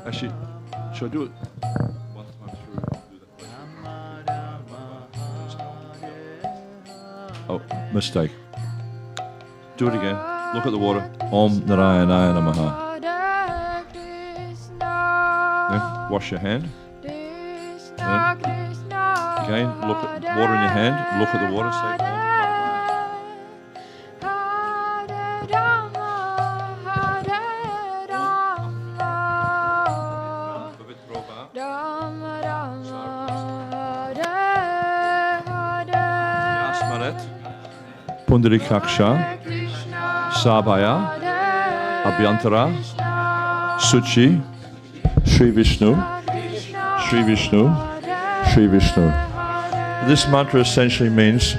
Actually, should I do it one time through? Oh, mistake. Do it again. Look at the water. Om Narayana Namaha. Then wash your hand. Then again, look at water in your hand. Look at the water. Say Om Pundarikaksha, Sabhaya, Abhyantara, Suchi, Sri Vishnu, Sri Vishnu, Sri Vishnu. This mantra essentially means,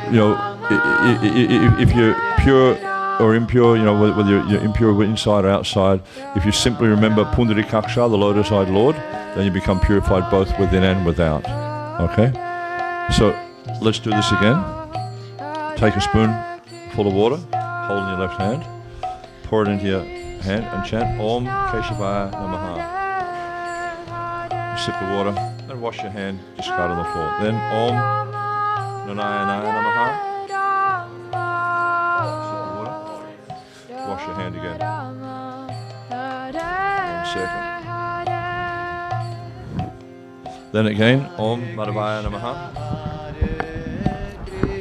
if you're pure or impure, whether you're impure inside or outside, if you simply remember Pundarikaksha, the lotus-eyed Lord, then you become purified both within and without. Okay? So, let's do this again. Take a spoon full of water, hold in your left hand, pour it into your hand and chant Om Keshavaya Namaha. Sip the water and wash your hand, discard on the floor. Then Om Narayana Namaha. Sip the water, wash your hand again. 1 second. Then again, Om Madhavaya Namaha.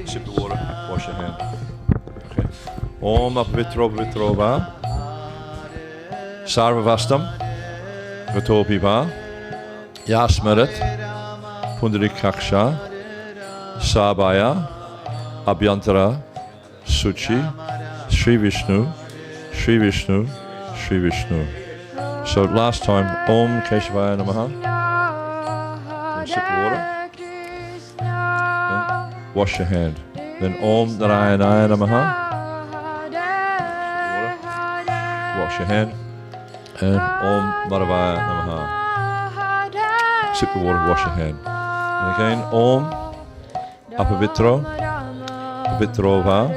Sip the water, wash your hand. Okay. Om Apavitro Vitrova Sarvavastam Vatopiva Yasmarat Pundarikaksha Sabhaya Abhyantara Suchi Sri Vishnu Sri Vishnu Sri Vishnu. So last time, Om Keshavaya Namaha. Then sip the water. Then wash your hand. Then Om Narayana Namaha. Wash your hand. And Om Madhavaya Namaha. Sip the water, wash your hand. And again, Om Apavitro Vitrova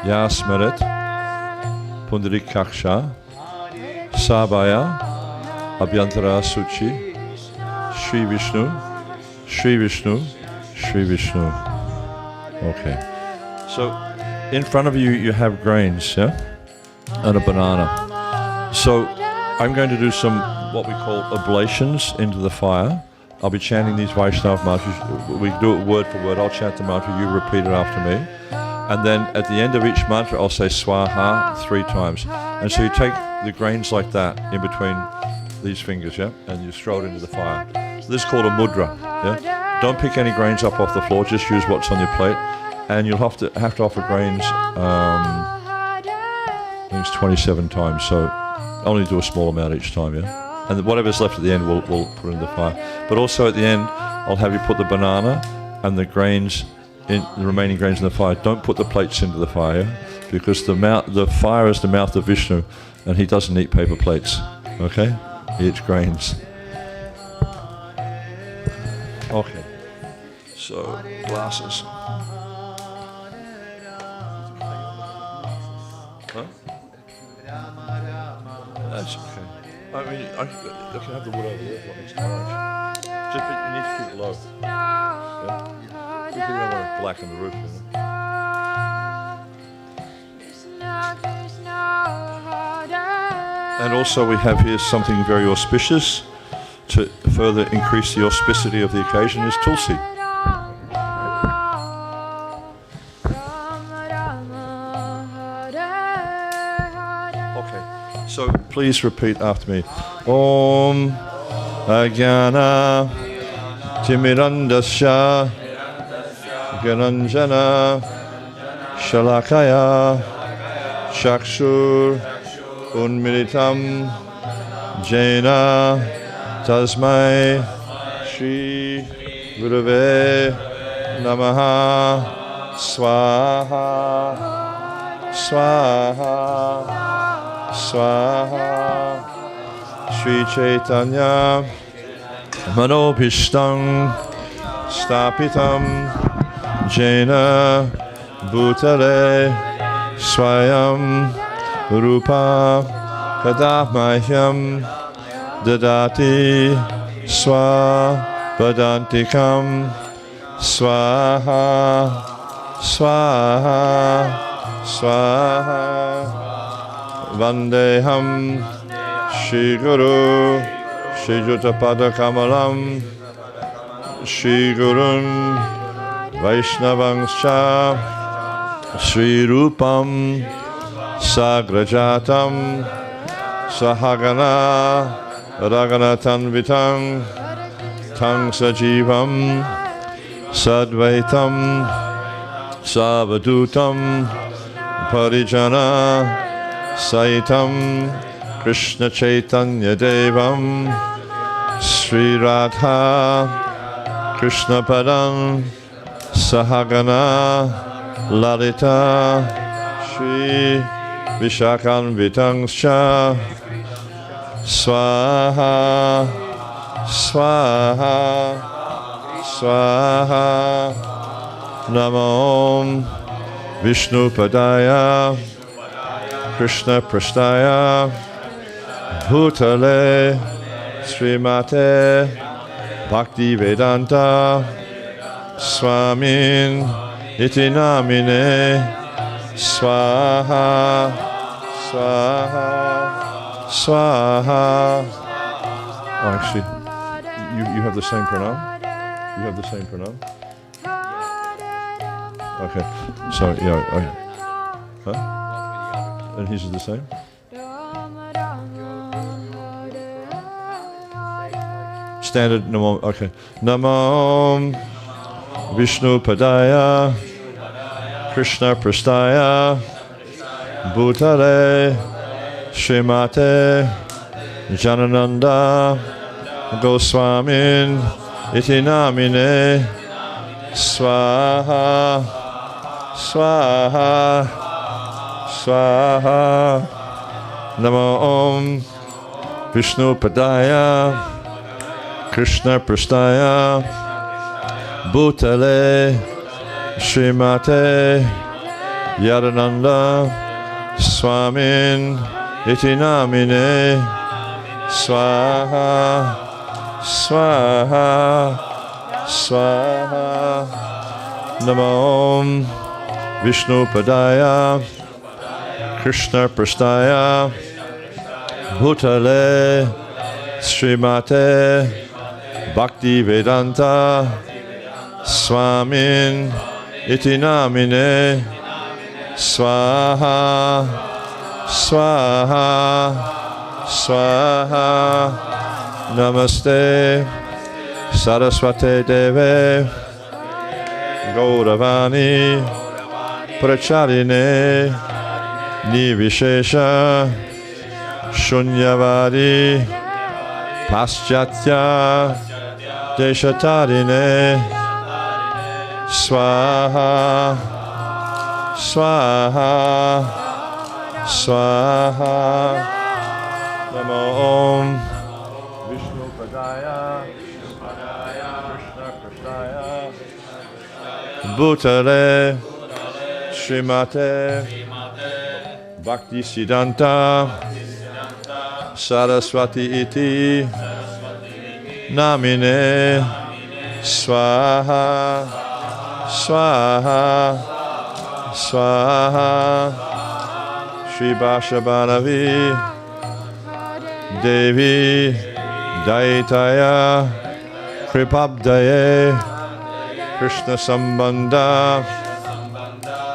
Yasmarit Pundarikaksha Sabhaya Abhyantara Suchi Sri Vishnu Sri Vishnu Sri Vishnu. Okay. So in front of you you have grains, yeah? And a banana. So I'm going to do some what we call oblations into the fire. I'll be chanting these Vaishnava mantras. We do it word for word. I'll chant the mantra, you repeat it after me. And then at the end of each mantra, I'll say Swaha 3 times. And so you take the grains like that in between these fingers, yeah? And you throw it into the fire. So this is called a mudra, yeah? Don't pick any grains up off the floor, just use what's on your plate. And you'll have to offer grains, I think it's 27 times, so only do a small amount each time, yeah? And whatever's left at the end, we'll put in the fire. But also at the end, I'll have you put the banana and the grains, the remaining grains in the fire. Don't put the plates into the fire, yeah? Because the fire is the mouth of Vishnu, and he doesn't eat paper plates, okay? He eats grains. Okay, so glasses. Huh? That's okay. I mean, I can have the wood over there if it's orange. Just, but you need to keep it low. Yeah? Because you don't want to blacken the roof, you know? And also we have here something very auspicious to further increase the auspicity of the occasion is Tulsi. So please repeat after me. Om Ajnana Timirandasya Gyananjana Shalakaya Chakshur Unmilitam Jena Tasmai Shri Gurave Namaha Swaha Swaha Swaha Sri Chaitanya Manobhishtam Stapitam Jena Bhutale Swayam Rupa Kadamahyam Dadati Swa Padantikam Swaha Swaha Swaha Vandeham Shri Guru Shri Jutapada Kamalam Shri Gurun Vaishnavangscha Shri Rupam Sagrajatam Sahagana Raganatanvitang Tang Sajivam Sadvaitam Savadutam Parijana Saitam Krishna Chaitanya Devam Sri Radha Krishna Padam Sahagana Lalita Shri Vishakanvitangscha Swaha Swaha Swaha Namo Vishnu Padaya Krishna Prasthaya Bhutale Srimate Bhakti Vedanta Swamin Iti Namine Swaha Swaha Swaha. Oh, actually, you have the same pranam? You have the same pranam? Okay, so yeah, okay. Huh? And his is the same? Standard Namo, okay. Namo Vishnu Padaya Krishna Prasthaya Bhutale Srimate Janananda Goswami Iti Namine Swaha Swaha Swaha Namo Om Vishnu Padaya Krishna Prasthaya Bhutale Srimate Yadananda Swamin Iti Namine Swaha Swaha Swaha Namo Om Vishnu Padaya Krishna Prasthaya Bhutale Srimate Bhakti Vedanta Swamin Iti Namine Swaha Swaha Swaha Namaste Saraswate Deve Gauravani Pracharine Nivishesha Shunyavadi Paschatya Deshatarine Swaha Swaha Swaha Namo Om Vishnu Padaya Krishna Prasthaya Bhutale Srimate Bhakti Siddhanta Saraswati Iti Namine Swaha Swaha Swaha Shri Bhashabhanavi Devi Daitaya Kripabdaye Krishna Sambandha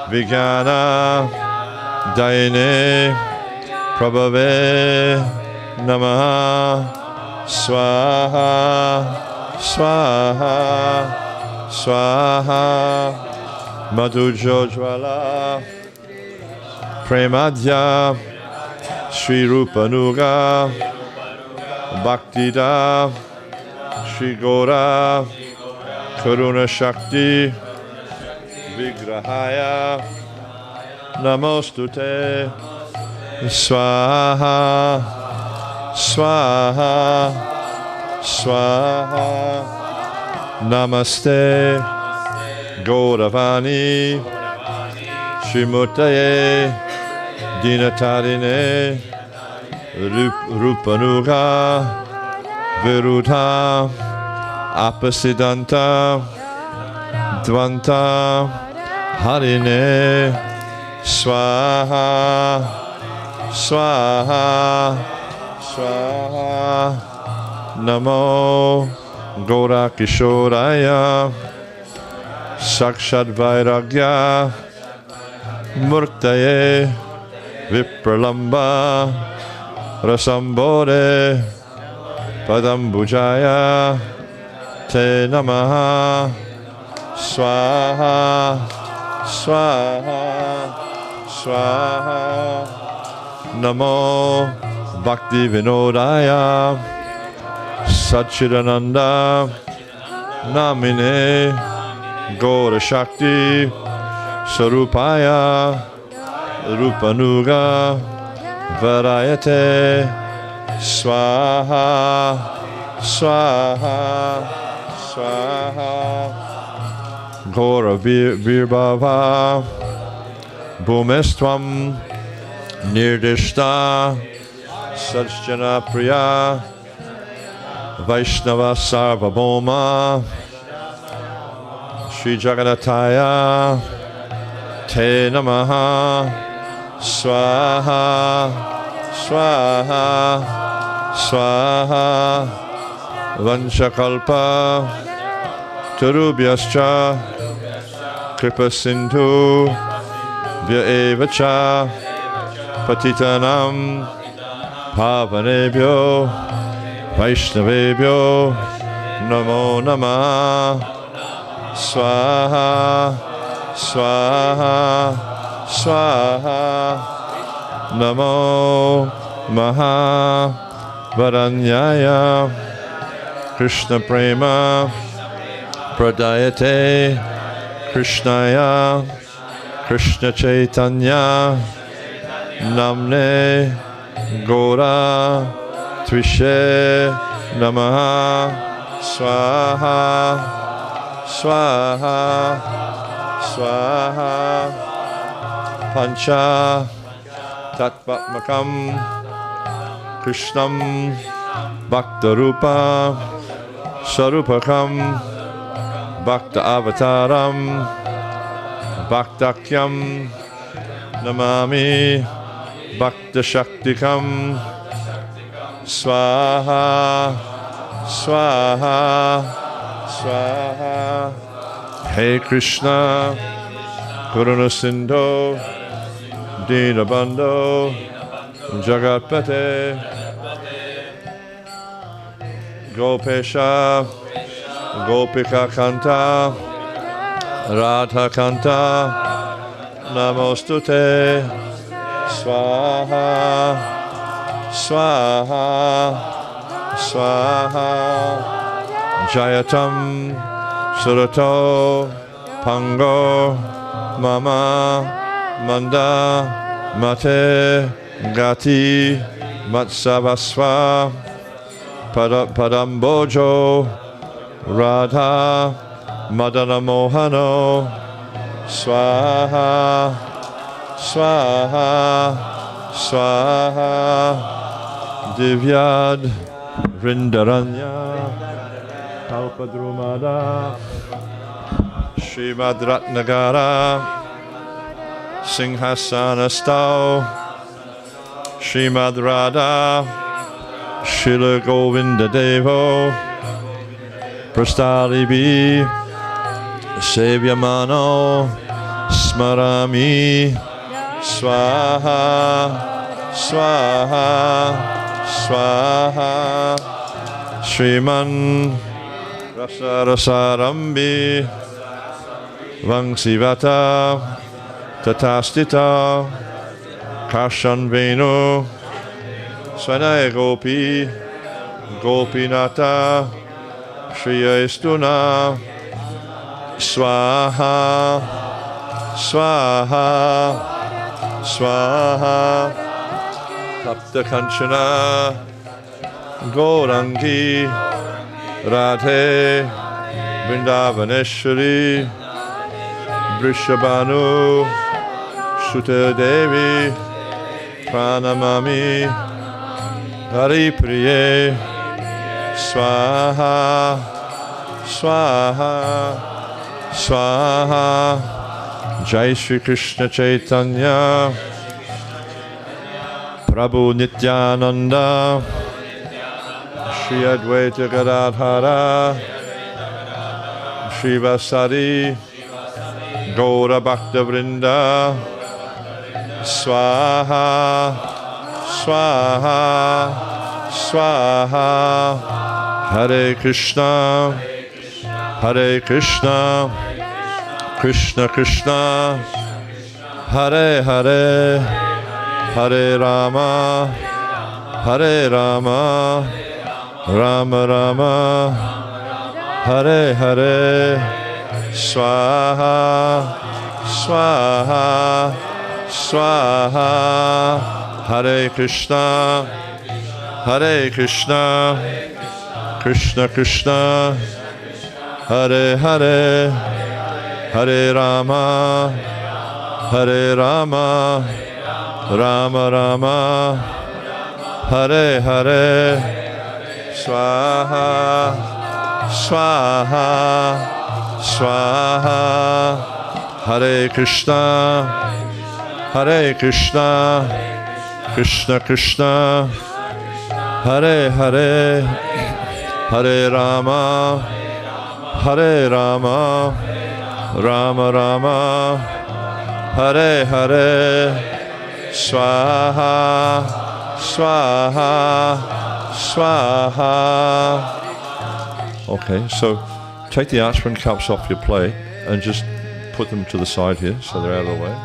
Vijnana Daine Prabhave Namaha Swaha Swaha Swaha Madhujojvala Premadya Sri Rupanuga Bhaktida Sri Gora Karuna Shakti Vigrahaya Namostute Swaha Swaha, Swaha, Namaste, Gauravani, Shrimutaye, Dinatarine, Rupanuga, Virudha, Apasidanta, Dvanta, Harine, Swaha, Swaha, Swaha, Namo, Gaura Kishoraya, Sakshad Vairagya, Murtaye, Vipralamba, Rasambore, Padambujaya, Te Namaha, Swaha, Swaha, Swaha, Namo, Bhakti Vinodaya, Satchidananda, Namine, Gaura Shakti, Sarupaya, Rupanuga, Varayate, Swaha, Swaha, Swaha, Gaura Virbhava, Bhumestvam, Nirdishta, Sajjana Priya, Vaishnava Sarvabhoma, Sri Jagannathaya, Te Namaha, Swaha, Swaha, Swaha, Vanchakalpa, Tarubhyascha, Kripa Sindhu, Vya Evacha, Patitanam, Pavanebhyo, Vaishnavebhyo, Namo Namah, Swaha, Swaha, Swaha, Namo Maha Varanyaya, Krishna Prema, Pradayate, Krishnaya, Krishna Chaitanya, Namne, Gora, Tvishe, Namaha, Swaha, Swaha, Swaha, Pancha, Tatvatmakam, Krishnam, Bhaktarupa, Sarupakam, Bhakta Avataram, Bhaktakyam, Namami, Bhakta Shaktikam, Swaha, Swaha, Swaha. Hey Krishna, Karuna Sindhu, Dinabandhu, Jagatpate, Gopesha, Gopika Kanta, Radha Kanta, Namostute, Swaha, Swaha, Swaha, Jayatam, Surato, Pango, Mama, Manda, Mate, Gati, Matsavasva, Padambojo, Radha, Madana Mohano, Swaha, Swaha, Swaha, Divyad, Vrindaranya, Kalpadrumada, Srimad Ratnagara, Singhasanastau, Srimad Radha, Srila Govinda Devo, Prastalibi, Sevyamano, Smarami, Swaha, Swaha, Swaha, Sriman Rasarambi, Vangsivata, Tatastita, Karshan Venu, Svanaya Gopi, Gopinata, Shriyastuna, Swaha, Swaha, Swaha, Tapta Kanchana, Gaurangi Radhe Vrindavaneshwari Vrishabhanu Sutta Devi Pranamami Hari Priye Swaha Swaha Swaha. Jai Shri Krishna Chaitanya Prabhu Nityananda Shri Advaita Gadadhara Shri Vasari Gaura Bhakta Vrinda Swaha Swaha Swaha. Hare Krishna Hare Krishna Krishna Krishna Hare Hare Hare Rama Hare Rama Rama Rama Hare Hare. Swaha Swaha Swaha. Hare Krishna Hare Krishna Krishna Krishna Hare Hare Hare Rama Hare Rama Rama Rama Hare Hare. Swaha Swaha Swaha. Hare Krishna Hare Krishna Krishna Krishna Hare Hare Hare Rama Hare Rama Rama Rama Hare Hare. Swaha Swaha Swaha. Okay, so take the aspirin cups off your plate and just put them to the side here so they're out of the way.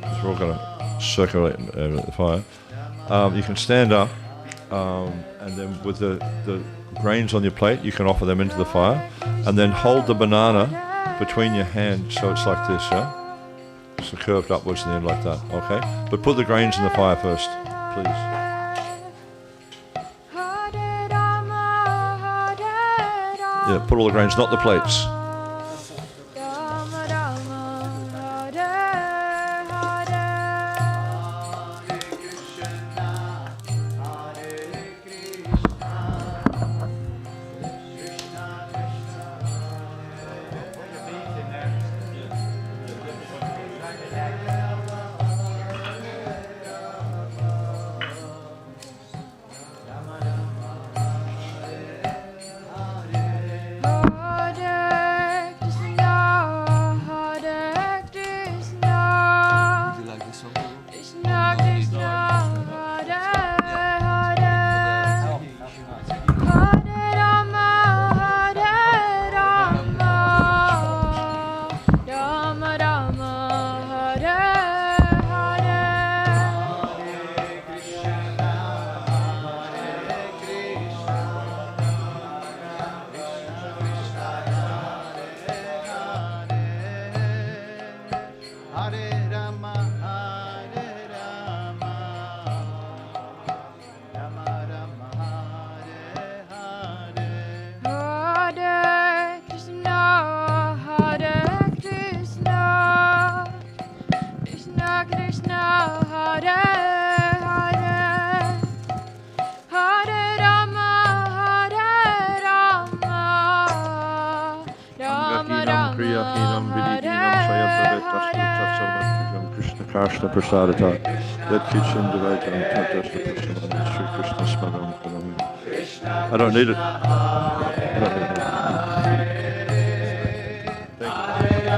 Because we're all going to circulate the fire. You can stand up and then with the grains on your plate, you can offer them into the fire and then hold the banana between your hands so it's like this, yeah? So curved upwards and then like that, okay? But put the grains in the fire first, please. Yeah, put all the grains, not the plates. Krishna Prasadata, Yat Kitchen Devaitam Tatasta Prasadam, Sri Krishna Smaram Kanami. I don't need it. I don't need it. Hare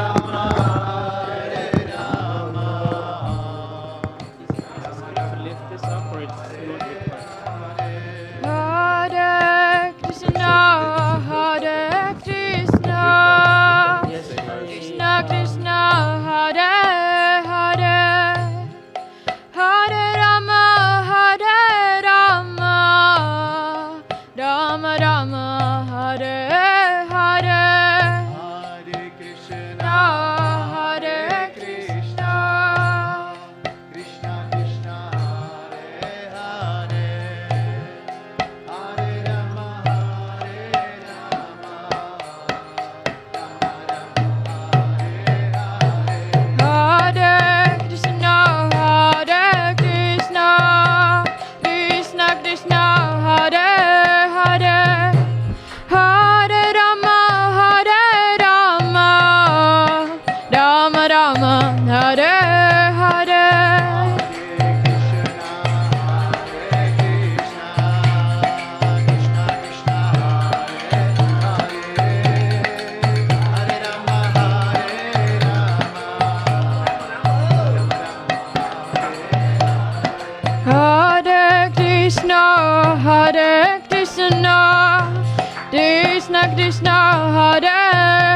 Krishna, Hare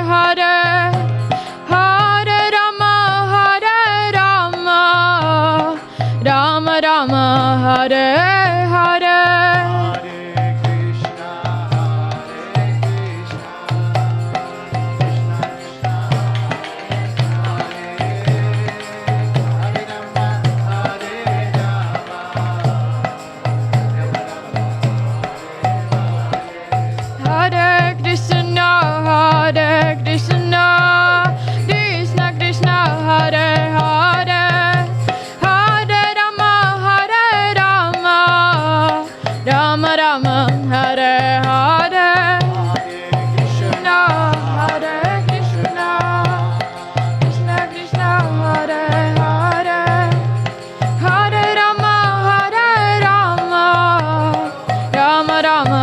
Hare, Hare Rama, Rama Rama, Hare Hare. Hare Krishna, Krishna Krishna, Hare Hare, Hare Rama, Rama Rama, Hare Hare. Krishna, Hare Krishna, Krishna Krishna, Hare Hare, Hare Rama, Rama Rama,